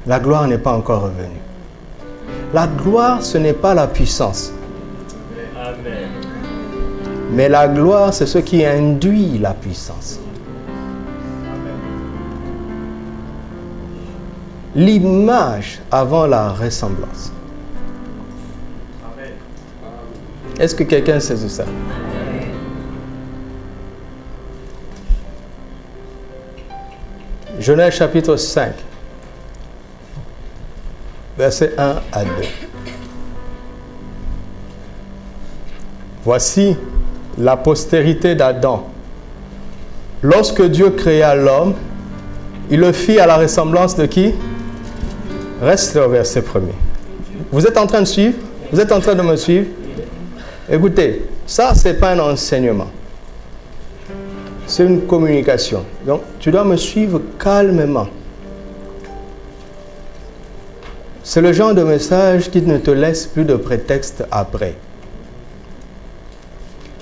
la gloire n'est pas encore revenue. La gloire, ce n'est pas la puissance. Amen. Mais la gloire, c'est ce qui induit la puissance. L'image avant la ressemblance. Amen. Est-ce que quelqu'un sait ça? Genèse chapitre 5, versets 1 à 2. Voici la postérité d'Adam. Lorsque Dieu créa l'homme, Il le fit à la ressemblance de qui? Reste au verset 1er. Vous êtes en train de suivre? Vous êtes en train de me suivre? Écoutez, ça, ce n'est pas un enseignement. C'est une communication. Donc, tu dois me suivre calmement. C'est le genre de message qui ne te laisse plus de prétexte après.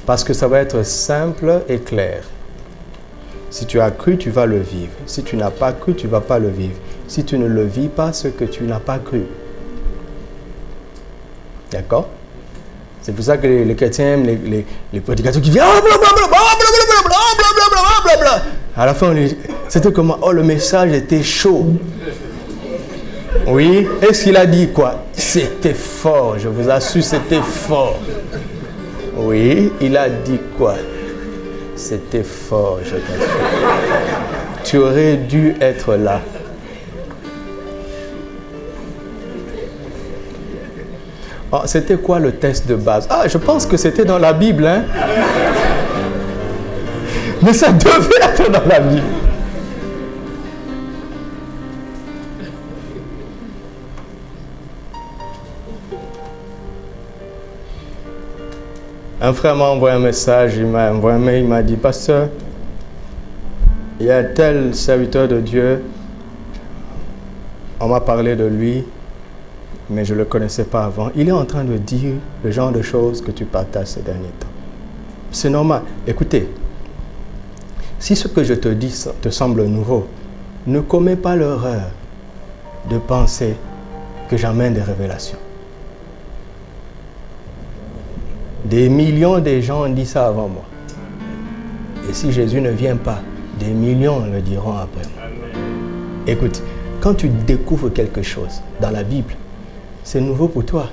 Parce que ça va être simple et clair. Si tu as cru, tu vas le vivre. Si tu n'as pas cru, tu ne vas pas le vivre. Si tu ne le vis pas, ce que tu n'as pas cru. D'accord? C'est pour ça que les chrétiens aiment les prédicateurs qui viennent blablabla. À la fin, c'était comment? Oh, le message était chaud. Oui. Est-ce qu'il a dit quoi? C'était fort, je vous assure, c'était fort. Oui, il a dit quoi? C'était fort, je t'assure. Tu aurais dû être là. Oh, c'était quoi le test de base? Ah, je pense que c'était dans la Bible, hein? Mais ça devait être dans la Bible. Un frère m'a envoyé un message, il m'a envoyé un mail, il m'a dit, pasteur, il y a tel serviteur de Dieu, on m'a parlé de lui, mais je ne le connaissais pas avant. Il est en train de dire le genre de choses que tu partages ces derniers temps. C'est normal. Écoutez, si ce que je te dis te semble nouveau, ne commets pas l'erreur de penser que j'amène des révélations. Des millions de gens ont dit ça avant moi. Et si Jésus ne vient pas, des millions le diront après moi. Écoute, quand tu découvres quelque chose dans la Bible, c'est nouveau pour toi,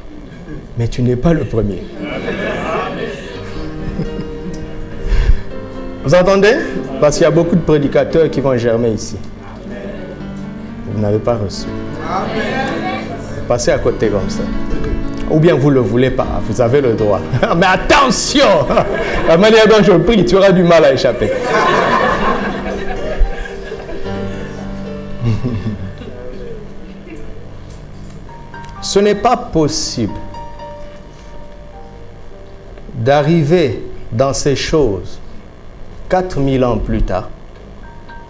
mais tu n'es pas le premier. Vous entendez? Parce qu'il y a beaucoup de prédicateurs qui vont germer ici. Vous n'avez pas reçu. Passez à côté comme ça. Ou bien vous ne le voulez pas, vous avez le droit. Mais attention! La manière dont je prie, tu auras du mal à échapper. Ce n'est pas possible d'arriver dans ces choses 4000 ans plus tard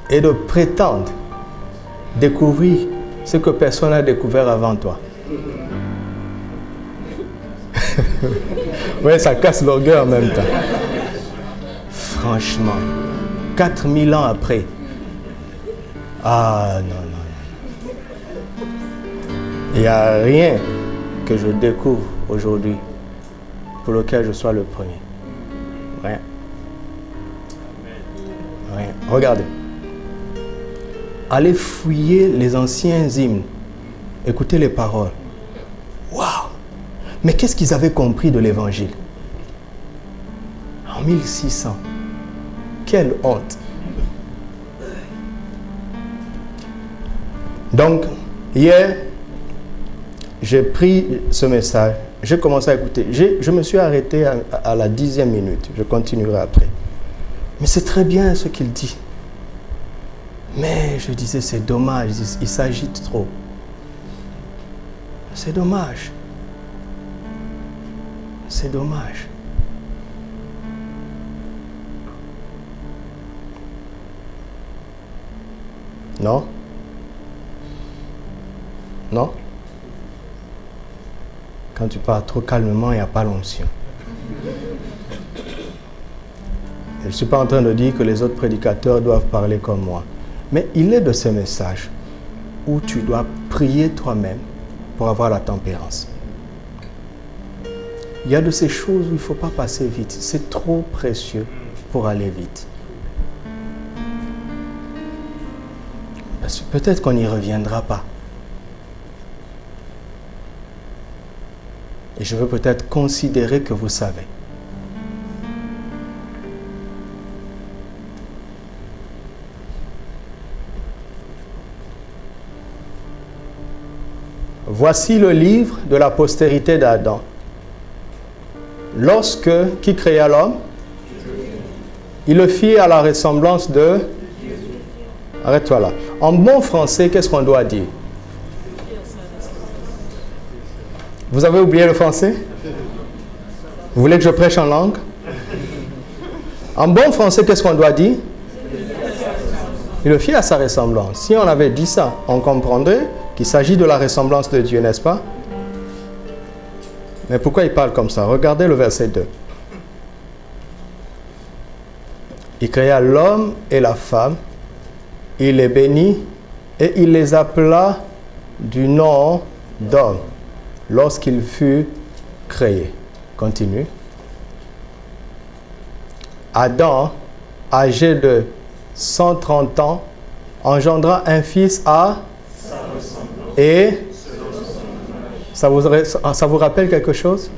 et de prétendre découvrir ce que personne n'a découvert avant toi. Oui, ça casse l'orgueil en même temps. Franchement, 4000 ans après. Ah non, non, non. Il n'y a rien que je découvre aujourd'hui pour lequel je sois le premier. Rien. Rien. Regardez. Allez fouiller les anciens hymnes. Écoutez les paroles. Waouh! Mais qu'est-ce qu'ils avaient compris de l'évangile? En 1600. Quelle honte! Donc, hier, j'ai pris ce message, j'ai commencé à écouter. Je me suis arrêté à la 10e minute. Je continuerai après. Mais c'est très bien ce qu'il dit. Mais je disais, c'est dommage, il s'agite trop. C'est dommage. C'est dommage. Non? Non? Quand tu parles trop calmement, il n'y a pas l'onction. Je ne suis pas en train de dire que les autres prédicateurs doivent parler comme moi. Mais il est de ces messages où tu dois prier toi-même pour avoir la tempérance. Il y a de ces choses où il ne faut pas passer vite. C'est trop précieux pour aller vite. Parce que peut-être qu'on n'y reviendra pas. Et je veux peut-être considérer que vous savez. Voici le livre de la postérité d'Adam. Lorsque, qui créa l'homme? Il le fit à la ressemblance de... Arrête-toi là. En bon français, qu'est-ce qu'on doit dire? Vous avez oublié le français? Vous voulez que je prêche en langue? En bon français, qu'est-ce qu'on doit dire? Il le fit à sa ressemblance. Si on avait dit ça, on comprendrait qu'il s'agit de la ressemblance de Dieu, n'est-ce pas? Mais pourquoi il parle comme ça? Regardez le verset 2. Il créa l'homme et la femme, il les bénit et il les appela du nom d'homme lorsqu'il fut créé. Continue. Adam, âgé de 130 ans, engendra un fils à... Et... Ça vous rappelle quelque chose?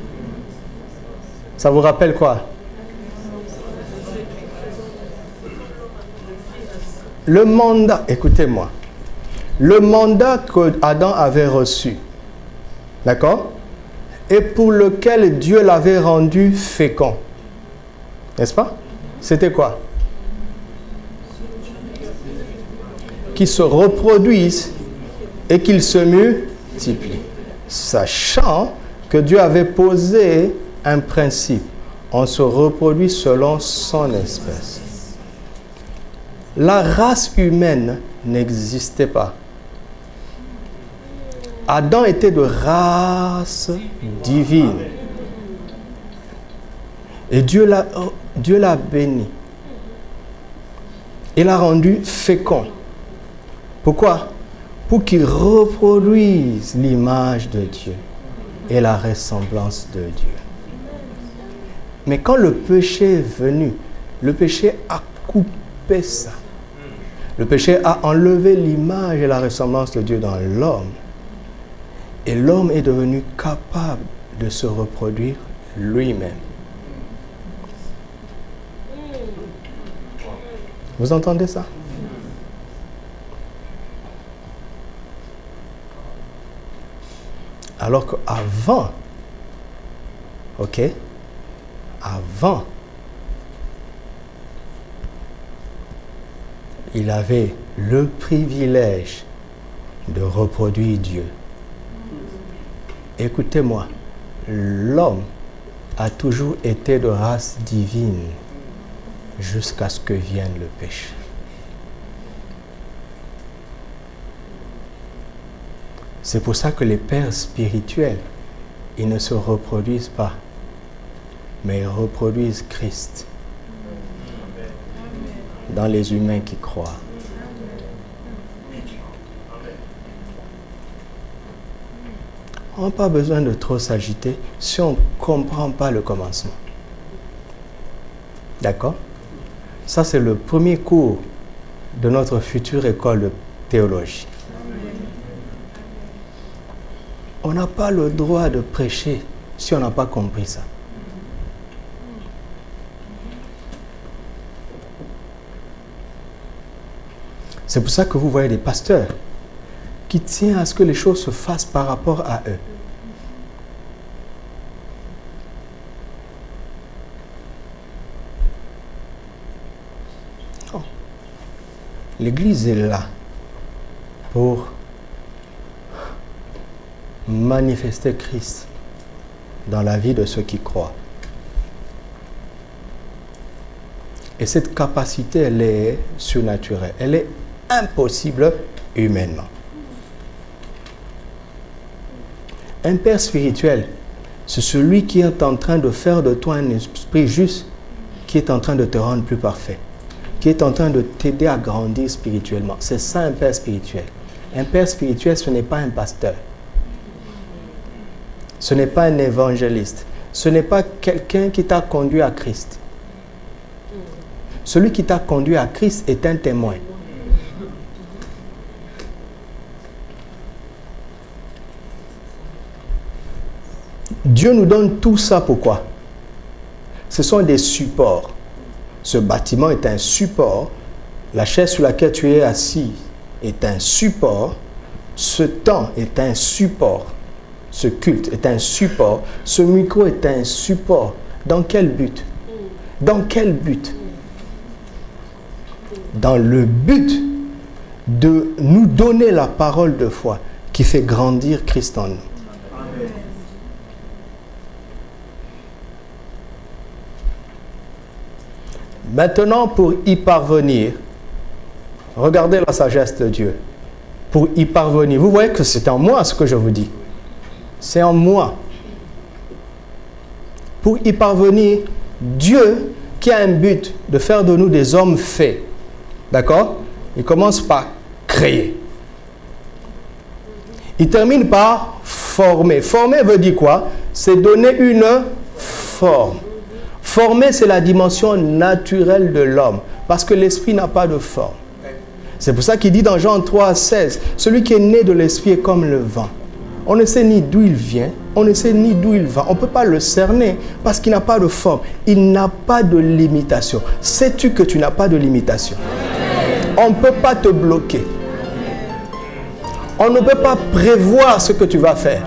Ça vous rappelle quoi? Le mandat, écoutez-moi, le mandat que Adam avait reçu, d'accord? Et pour lequel Dieu l'avait rendu fécond, n'est-ce pas? C'était quoi? Qu'il se reproduise et qu'il se multiplie. Sachant que Dieu avait posé un principe. On se reproduit selon son espèce. La race humaine n'existait pas. Adam était de race divine. Et Dieu l'a béni. Il l'a rendu fécond. Pourquoi? Pour qu'il reproduise l'image de Dieu et la ressemblance de Dieu. Mais quand le péché est venu, le péché a coupé ça. Le péché a enlevé l'image et la ressemblance de Dieu dans l'homme. Et l'homme est devenu capable de se reproduire lui-même. Vous entendez ça? Alors qu'avant, ok, avant, il avait le privilège de reproduire Dieu. Écoutez-moi, l'homme a toujours été de race divine jusqu'à ce que vienne le péché. C'est pour ça que les pères spirituels, ils ne se reproduisent pas, mais ils reproduisent Christ dans les humains qui croient. On n'a pas besoin de trop s'agiter si on ne comprend pas le commencement. D'accord? Ça, c'est le premier cours de notre future école de théologie. On n'a pas le droit de prêcher si on n'a pas compris ça. C'est pour ça que vous voyez des pasteurs qui tiennent à ce que les choses se fassent par rapport à eux. Non. L'Église est là pour manifester Christ dans la vie de ceux qui croient. Et cette capacité, elle est surnaturelle. Elle est impossible humainement. Un père spirituel, c'est celui qui est en train de faire de toi un esprit juste, qui est en train de te rendre plus parfait, qui est en train de t'aider à grandir spirituellement. C'est ça un père spirituel. Un père spirituel, ce n'est pas un pasteur. Ce n'est pas un évangéliste. Ce n'est pas quelqu'un qui t'a conduit à Christ. Celui qui t'a conduit à Christ est un témoin. Dieu nous donne tout ça pourquoi? Ce sont des supports. Ce bâtiment est un support. La chaise sur laquelle tu es assis est un support. Ce temps est un support. Ce culte est un support. Ce micro est un support. Dans quel but? Dans quel but? Dans le but de nous donner la parole de foi qui fait grandir Christ en nous. Maintenant, pour y parvenir, regardez la sagesse de Dieu. Pour y parvenir, vous voyez que c'est en moi ce que je vous dis. C'est en moi. Pour y parvenir, Dieu, qui a un but de faire de nous des hommes faits, d'accord? Il commence par créer. Il termine par former. Former veut dire quoi? C'est donner une forme. Former, c'est la dimension naturelle de l'homme, parce que l'esprit n'a pas de forme. C'est pour ça qu'il dit dans Jean 3, 16, celui qui est né de l'esprit est comme le vent. On ne sait ni d'où il vient, on ne sait ni d'où il va. On ne peut pas le cerner parce qu'il n'a pas de forme. Il n'a pas de limitation. Sais-tu que tu n'as pas de limitation? On ne peut pas te bloquer. On ne peut pas prévoir ce que tu vas faire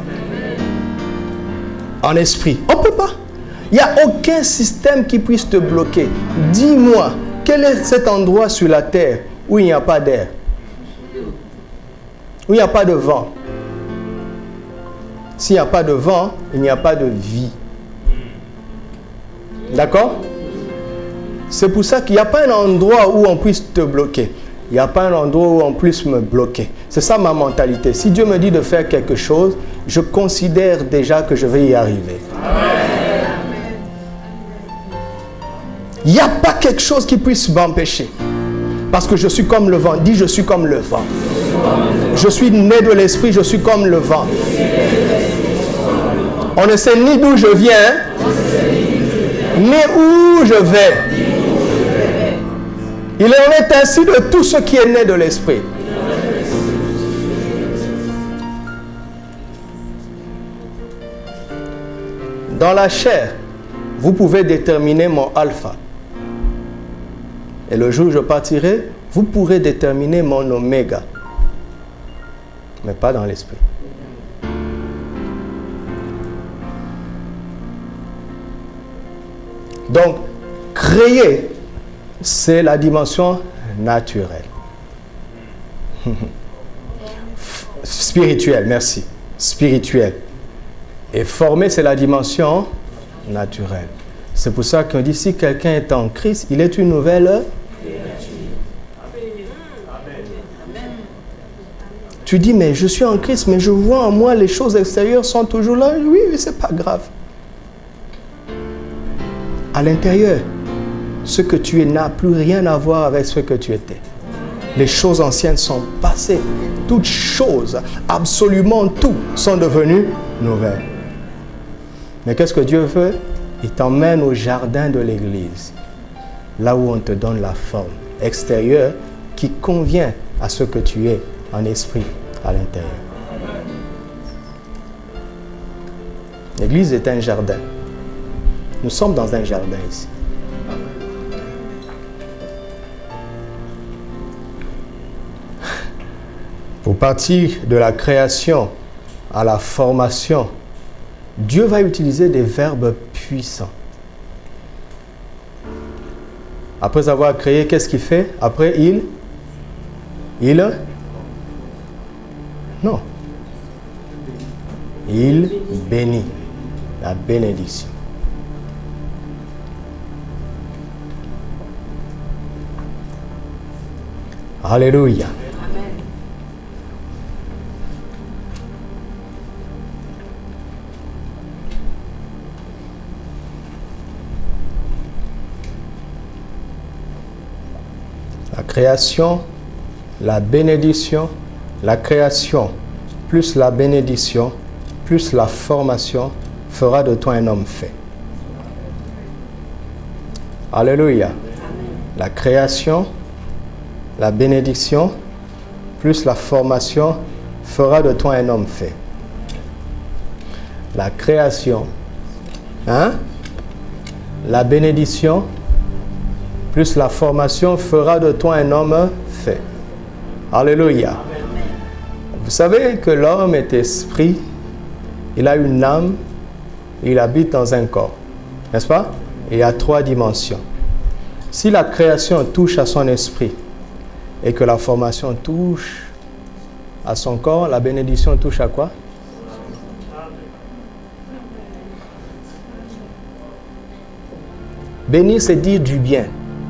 en esprit. On ne peut pas. Il n'y a aucun système qui puisse te bloquer. Dis-moi, quel est cet endroit sur la terre où il n'y a pas d'air? Où il n'y a pas de vent? S'il n'y a pas de vent, il n'y a pas de vie. D'accord? C'est pour ça qu'il n'y a pas un endroit où on puisse te bloquer. Il n'y a pas un endroit où on puisse me bloquer. C'est ça ma mentalité. Si Dieu me dit de faire quelque chose, je considère déjà que je vais y arriver. Il n'y a pas quelque chose qui puisse m'empêcher. Parce que je suis comme le vent. Dis, je suis comme le vent. Je suis né de l'esprit, je suis comme le vent. On ne sait ni d'où je viens, ni où je vais. Il en est ainsi de tout ce qui est né de l'esprit. Dans la chair, vous pouvez déterminer mon alpha. Et le jour où je partirai, vous pourrez déterminer mon oméga. Mais pas dans l'esprit. Donc, créer, c'est la dimension naturelle. Spirituelle, merci. Spirituelle. Et former, c'est la dimension naturelle. C'est pour ça qu'on dit, si quelqu'un est en Christ, il est une nouvelle. Tu dis, mais je suis en Christ, mais je vois en moi les choses extérieures sont toujours là. Oui, mais ce n'est pas grave. À l'intérieur, ce que tu es n'a plus rien à voir avec ce que tu étais. Les choses anciennes sont passées. Toutes choses, absolument tout, sont devenues nouvelles. Mais qu'est-ce que Dieu veut? Il t'emmène au jardin de l'église, là où on te donne la forme extérieure qui convient à ce que tu es en esprit à l'intérieur. L'église est un jardin. Nous sommes dans un jardin ici. Pour partir de la création à la formation, Dieu va utiliser des verbes puissants. Après avoir créé, qu'est-ce qu'il fait? Après, non. Il bénit. La bénédiction. Alléluia. La création, la bénédiction, la création plus la bénédiction plus la formation fera de toi un homme fait. Alléluia. La création, la bénédiction plus la formation fera de toi un homme fait. La création, la bénédiction plus la formation fera de toi un homme fait. Alléluia. Vous savez que l'homme est esprit, il a une âme, il habite dans un corps. N'est-ce pas? Il y a 3 dimensions. Si la création touche à son esprit, et que la formation touche à son corps, la bénédiction touche à quoi? Bénir, c'est dire du bien.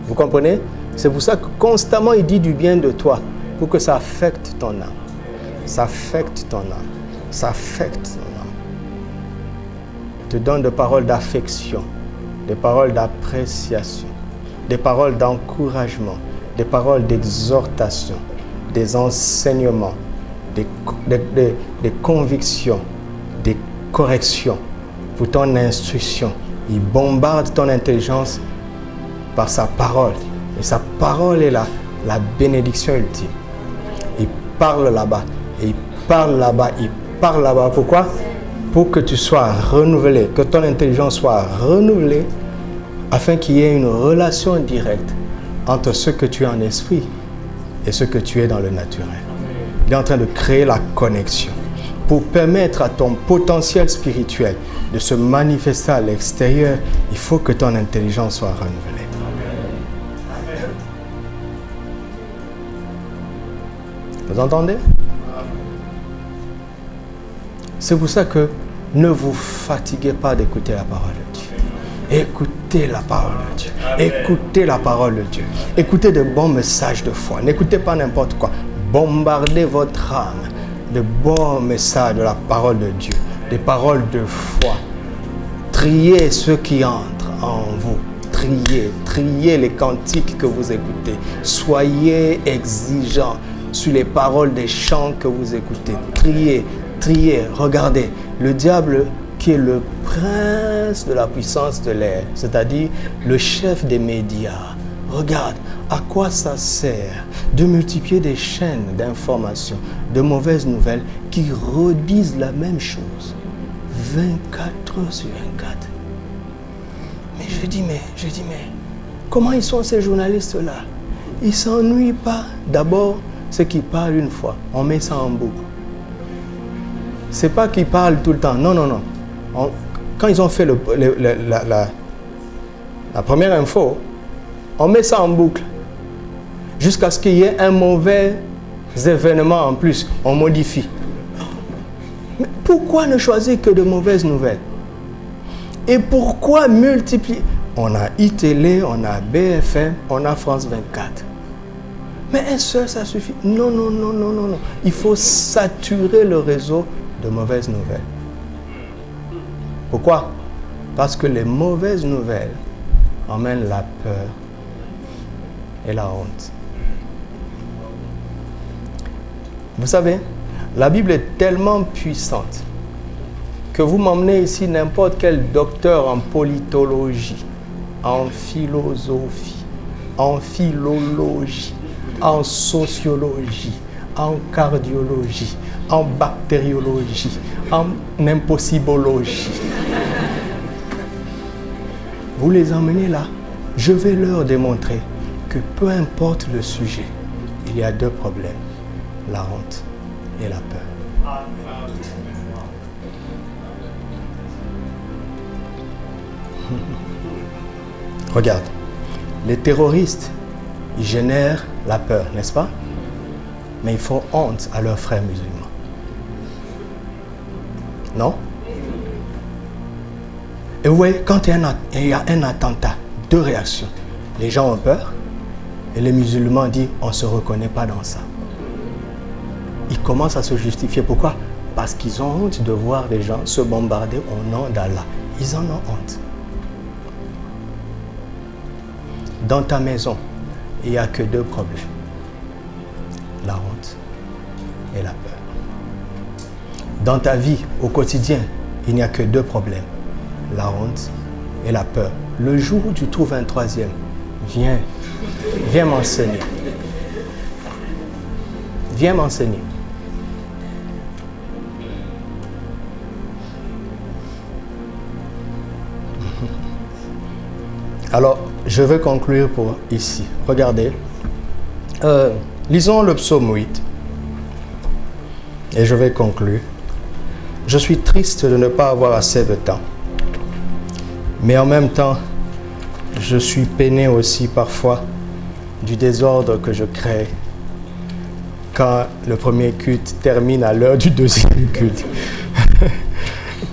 Vous comprenez? C'est pour ça que constamment il dit du bien de toi, pour que ça affecte ton âme. Ça affecte ton âme. Ça affecte ton âme. Te donne des paroles d'affection, des paroles d'appréciation, des paroles d'encouragement, des paroles d'exhortation, des enseignements, des convictions, des corrections pour ton instruction. Il bombarde ton intelligence par sa parole. Et sa parole est la bénédiction ultime. Il parle là-bas, et il parle là-bas, il parle là-bas. Pourquoi? Pour que tu sois renouvelé, que ton intelligence soit renouvelée, afin qu'il y ait une relation directe entre ce que tu es en esprit et ce que tu es dans le naturel. Il est en train de créer la connexion pour permettre à ton potentiel spirituel de se manifester à l'extérieur. Il faut que ton intelligence soit renouvelée. Vous entendez? C'est pour ça que ne vous fatiguez pas d'écouter la parole de Dieu. Écoutez la parole de Dieu. Écoutez la parole de Dieu. Écoutez de bons messages de foi. N'écoutez pas n'importe quoi. Bombardez votre âme de bons messages de la parole de Dieu. Des paroles de foi. Triez ceux qui entrent en vous. Triez les cantiques que vous écoutez. Soyez exigeants sur les paroles des chants que vous écoutez. Triez, regardez. Le diable qui est le prince de la puissance de l'air, c'est-à-dire le chef des médias. Regarde, à quoi ça sert de multiplier des chaînes d'informations, de mauvaises nouvelles qui redisent la même chose 24 heures sur 24. Mais je dis, mais comment ils sont ces journalistes-là? Ils ne s'ennuient pas. D'abord, ceux qui parlent une fois, on met ça en boucle. Ce n'est pas qu'ils parlent tout le temps. Non. Quand ils ont fait la première info, on met ça en boucle. Jusqu'à ce qu'il y ait un mauvais événement en plus. On modifie. Mais pourquoi ne choisir que de mauvaises nouvelles? Et pourquoi multiplier? On a iTélé, on a BFM, on a France 24. Mais un seul, ça suffit. Non. Il faut saturer le réseau de mauvaises nouvelles. Pourquoi? Parce que les mauvaises nouvelles emmènent la peur et la honte. Vous savez, la Bible est tellement puissante que vous m'emmenez ici n'importe quel docteur en politologie, en philosophie, en philologie, en sociologie, en cardiologie, en bactériologie, en impossibologie. Vous les emmenez là, je vais leur démontrer que peu importe le sujet, il y a deux problèmes, la honte et la peur. Regarde, les terroristes, ils génèrent la peur, n'est-ce pas? Mais ils font honte à leurs frères musulmans. Non? Et vous voyez, quand il y a un attentat, deux réactions. Les gens ont peur et les musulmans disent on ne se reconnaît pas dans ça. Ils commencent à se justifier. Pourquoi? Parce qu'ils ont honte de voir des gens se bombarder au nom d'Allah. Ils en ont honte. Dans ta maison, il n'y a que deux problèmes. La honte et la peur. Dans ta vie, au quotidien, il n'y a que deux problèmes. La honte et la peur. Le jour où tu trouves un troisième, viens m'enseigner. Viens m'enseigner. Alors, je veux conclure pour ici. Regardez. Lisons le psaume 8. Et je vais conclure. Je suis triste de ne pas avoir assez de temps. Mais en même temps, je suis peiné aussi parfois du désordre que je crée quand le premier culte termine à l'heure du deuxième culte.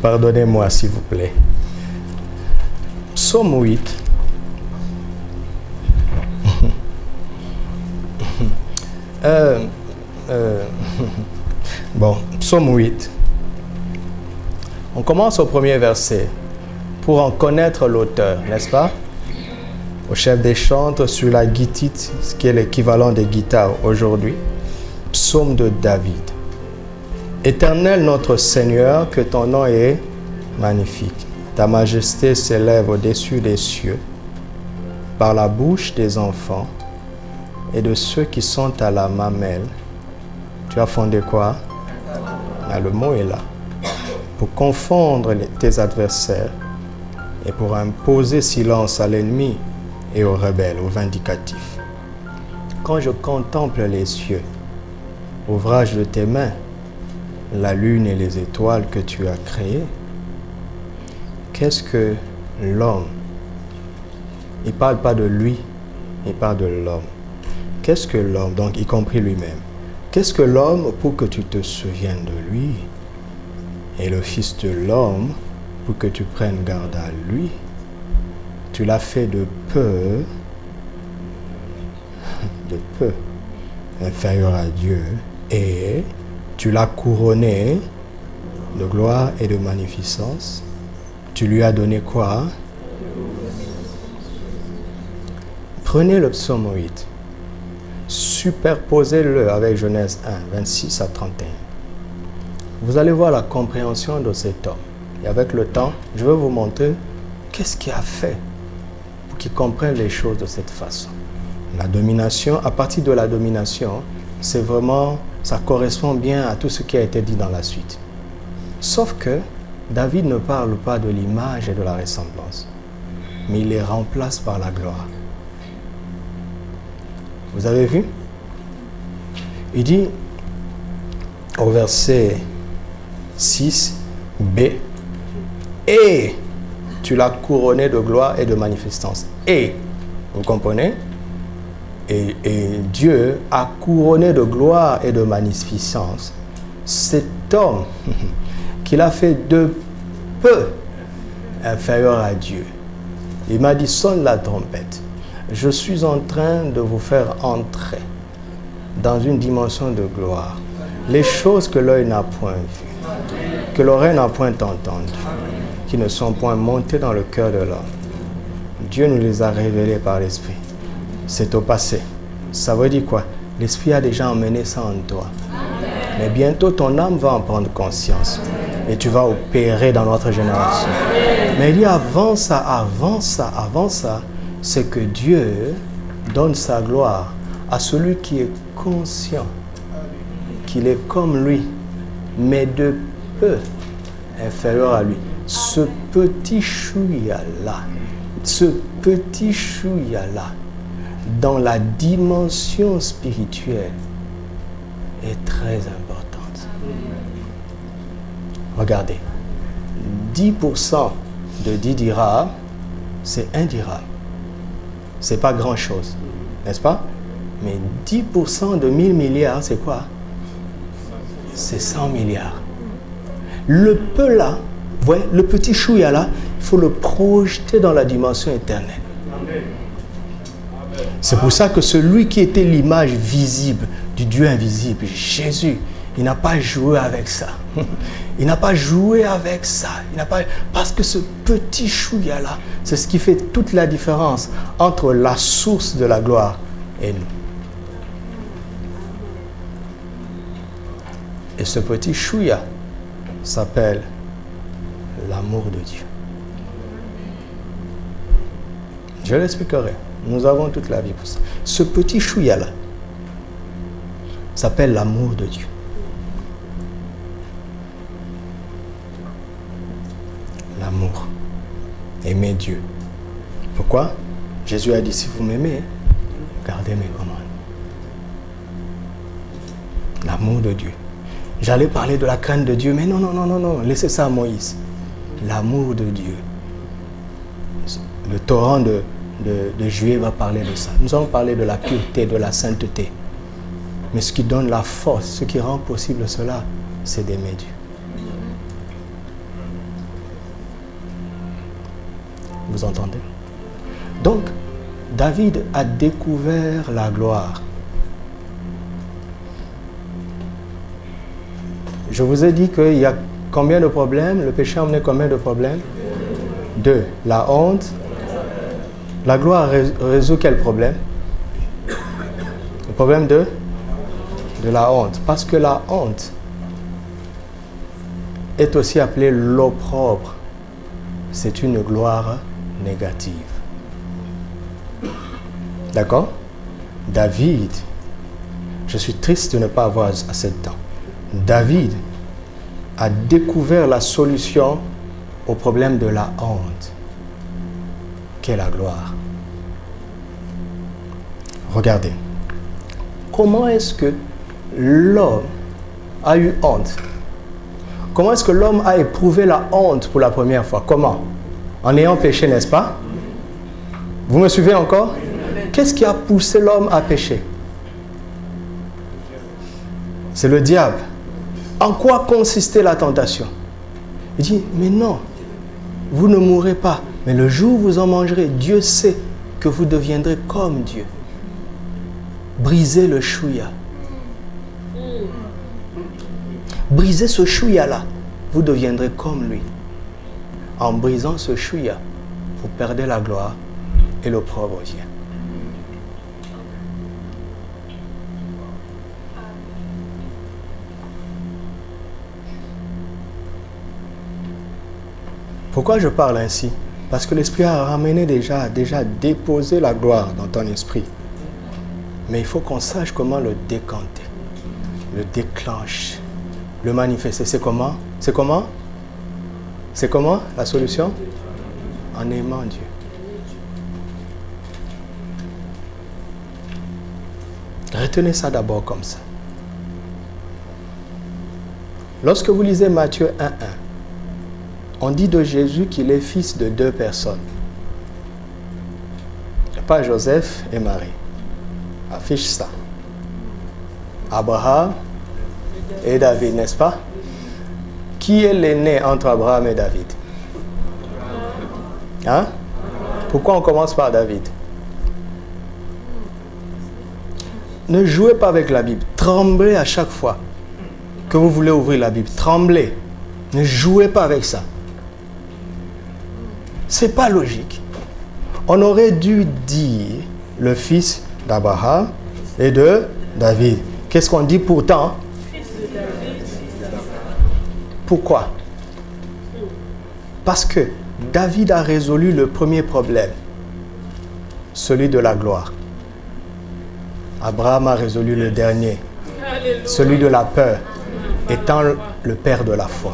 Pardonnez-moi, s'il vous plaît. Psaume 8. Bon, Psaume 8. On commence au premier verset pour en connaître l'auteur, n'est-ce pas? Au chef des chantres sur la guitite, ce qui est l'équivalent des guitares aujourd'hui. Psaume de David. Éternel notre Seigneur, que ton nom est magnifique. Ta majesté s'élève au-dessus des cieux par la bouche des enfants et de ceux qui sont à la mamelle. Tu as fondé quoi? Ah, le mot est là. Pour confondre tes adversaires et pour imposer silence à l'ennemi et aux rebelles, aux vindicatifs. Quand je contemple les cieux, ouvrage de tes mains, la lune et les étoiles que tu as créées, qu'est-ce que l'homme? Il ne parle pas de lui, il parle de l'homme. Qu'est-ce que l'homme, donc y compris lui-même? Qu'est-ce que l'homme pour que tu te souviennes de lui? Et le Fils de l'homme pour que tu prennes garde à lui? Tu l'as fait de peu, inférieur à Dieu, et tu l'as couronné de gloire et de magnificence. Tu lui as donné quoi? Prenez le psaume 8, superposez-le avec Genèse 1, 26 à 31. Vous allez voir la compréhension de cet homme. Et avec le temps, je vais vous montrer qu'est-ce qu'il a fait pour qu'il comprenne les choses de cette façon. La domination, à partir de la domination, c'est vraiment, ça correspond bien à tout ce qui a été dit dans la suite. Sauf que David ne parle pas de l'image et de la ressemblance, mais il les remplace par la gloire. Vous avez vu? Il dit au verset 6b, et tu l'as couronné de gloire et de magnificence. Et, vous comprenez? Et Dieu a couronné de gloire et de magnificence cet homme qu'il a fait de peu inférieur à Dieu. Il m'a dit, sonne la trompette. Je suis en train de vous faire entrer dans une dimension de gloire. Les choses que l'œil n'a point vues, que l'oreille n'a point entendues, qui ne sont point montées dans le cœur de l'homme. Dieu nous les a révélées par l'Esprit. C'est au passé. Ça veut dire quoi? L'Esprit a déjà emmené ça en toi. Mais bientôt, ton âme va en prendre conscience. Et tu vas opérer dans notre génération. Mais il dit avant ça, c'est que Dieu donne sa gloire à celui qui est conscient qu'il est comme lui, mais de peu inférieur à lui. Ce petit chouïa-là, dans la dimension spirituelle, est très importante. Regardez, 10% de 10 dirhams, c'est 1 dirham. C'est pas grand-chose, n'est-ce pas? Mais 10% de 1000 milliards, c'est quoi? C'est 100 milliards. Le peu là, vous voyez, le petit chouïa là, il faut le projeter dans la dimension éternelle. C'est pour ça que celui qui était l'image visible du Dieu invisible, Jésus, il n'a pas joué avec ça. Il n'a pas joué avec ça. Parce que ce petit chouïa là, c'est ce qui fait toute la différence entre la source de la gloire et nous. Et ce petit chouïa s'appelle l'amour de Dieu. Je l'expliquerai. Nous avons toute la vie pour ça. Ce petit chouïa-là s'appelle l'amour de Dieu. L'amour. Aimer Dieu. Pourquoi? Jésus a dit, si vous m'aimez, gardez mes commandes. L'amour de Dieu. J'allais parler de la crainte de Dieu, mais non, laissez ça à Moïse. L'amour de Dieu. Le torrent de Juillet va parler de ça. Nous allons parler de la pureté, de la sainteté. Mais ce qui donne la force, ce qui rend possible cela, c'est d'aimer Dieu. Vous entendez? Donc, David a découvert la gloire. Je vous ai dit qu'il y a combien de problèmes? Le péché a amené combien de problèmes? 2. La honte. La gloire résout quel problème? Le problème de la honte. Parce que la honte est aussi appelée l'opprobre. C'est une gloire négative. D'accord? David, je suis triste de ne pas avoir assez de temps. David a découvert la solution au problème de la honte, qu'est la gloire. Regardez. Comment est-ce que l'homme a eu honte? Comment est-ce que l'homme a éprouvé la honte pour la première fois? Comment? En ayant péché, n'est-ce pas? Vous me suivez encore? Qu'est-ce qui a poussé l'homme à pécher? C'est le diable. En quoi consistait la tentation? Il dit, mais non, vous ne mourrez pas, mais le jour où vous en mangerez, Dieu sait que vous deviendrez comme Dieu. Brisez le chouïa. Brisez ce chouïa-là, vous deviendrez comme lui. En brisant ce chouïa, vous perdez la gloire et l'opprobre vient. Pourquoi je parle ainsi? Parce que l'Esprit a ramené déjà déposé la gloire dans ton esprit. Mais il faut qu'on sache comment le décanter, le déclencher, le manifester. C'est comment? C'est comment? C'est comment la solution? En aimant Dieu. Retenez ça d'abord comme ça. Lorsque vous lisez Matthieu 1:1, on dit de Jésus qu'il est fils de 2 personnes. Pas Joseph et Marie. Affiche ça. Abraham et David, n'est-ce pas? Qui est l'aîné entre Abraham et David? Hein? Pourquoi on commence par David? Ne jouez pas avec la Bible. Tremblez à chaque fois que vous voulez ouvrir la Bible. Tremblez. Ne jouez pas avec ça. C'est pas logique. On aurait dû dire le fils d'Abraham et de David. Qu'est-ce qu'on dit pourtant? Pourquoi? Parce que David a résolu le premier problème, celui de la gloire. Abraham a résolu le dernier, celui de la peur, étant le père de la foi.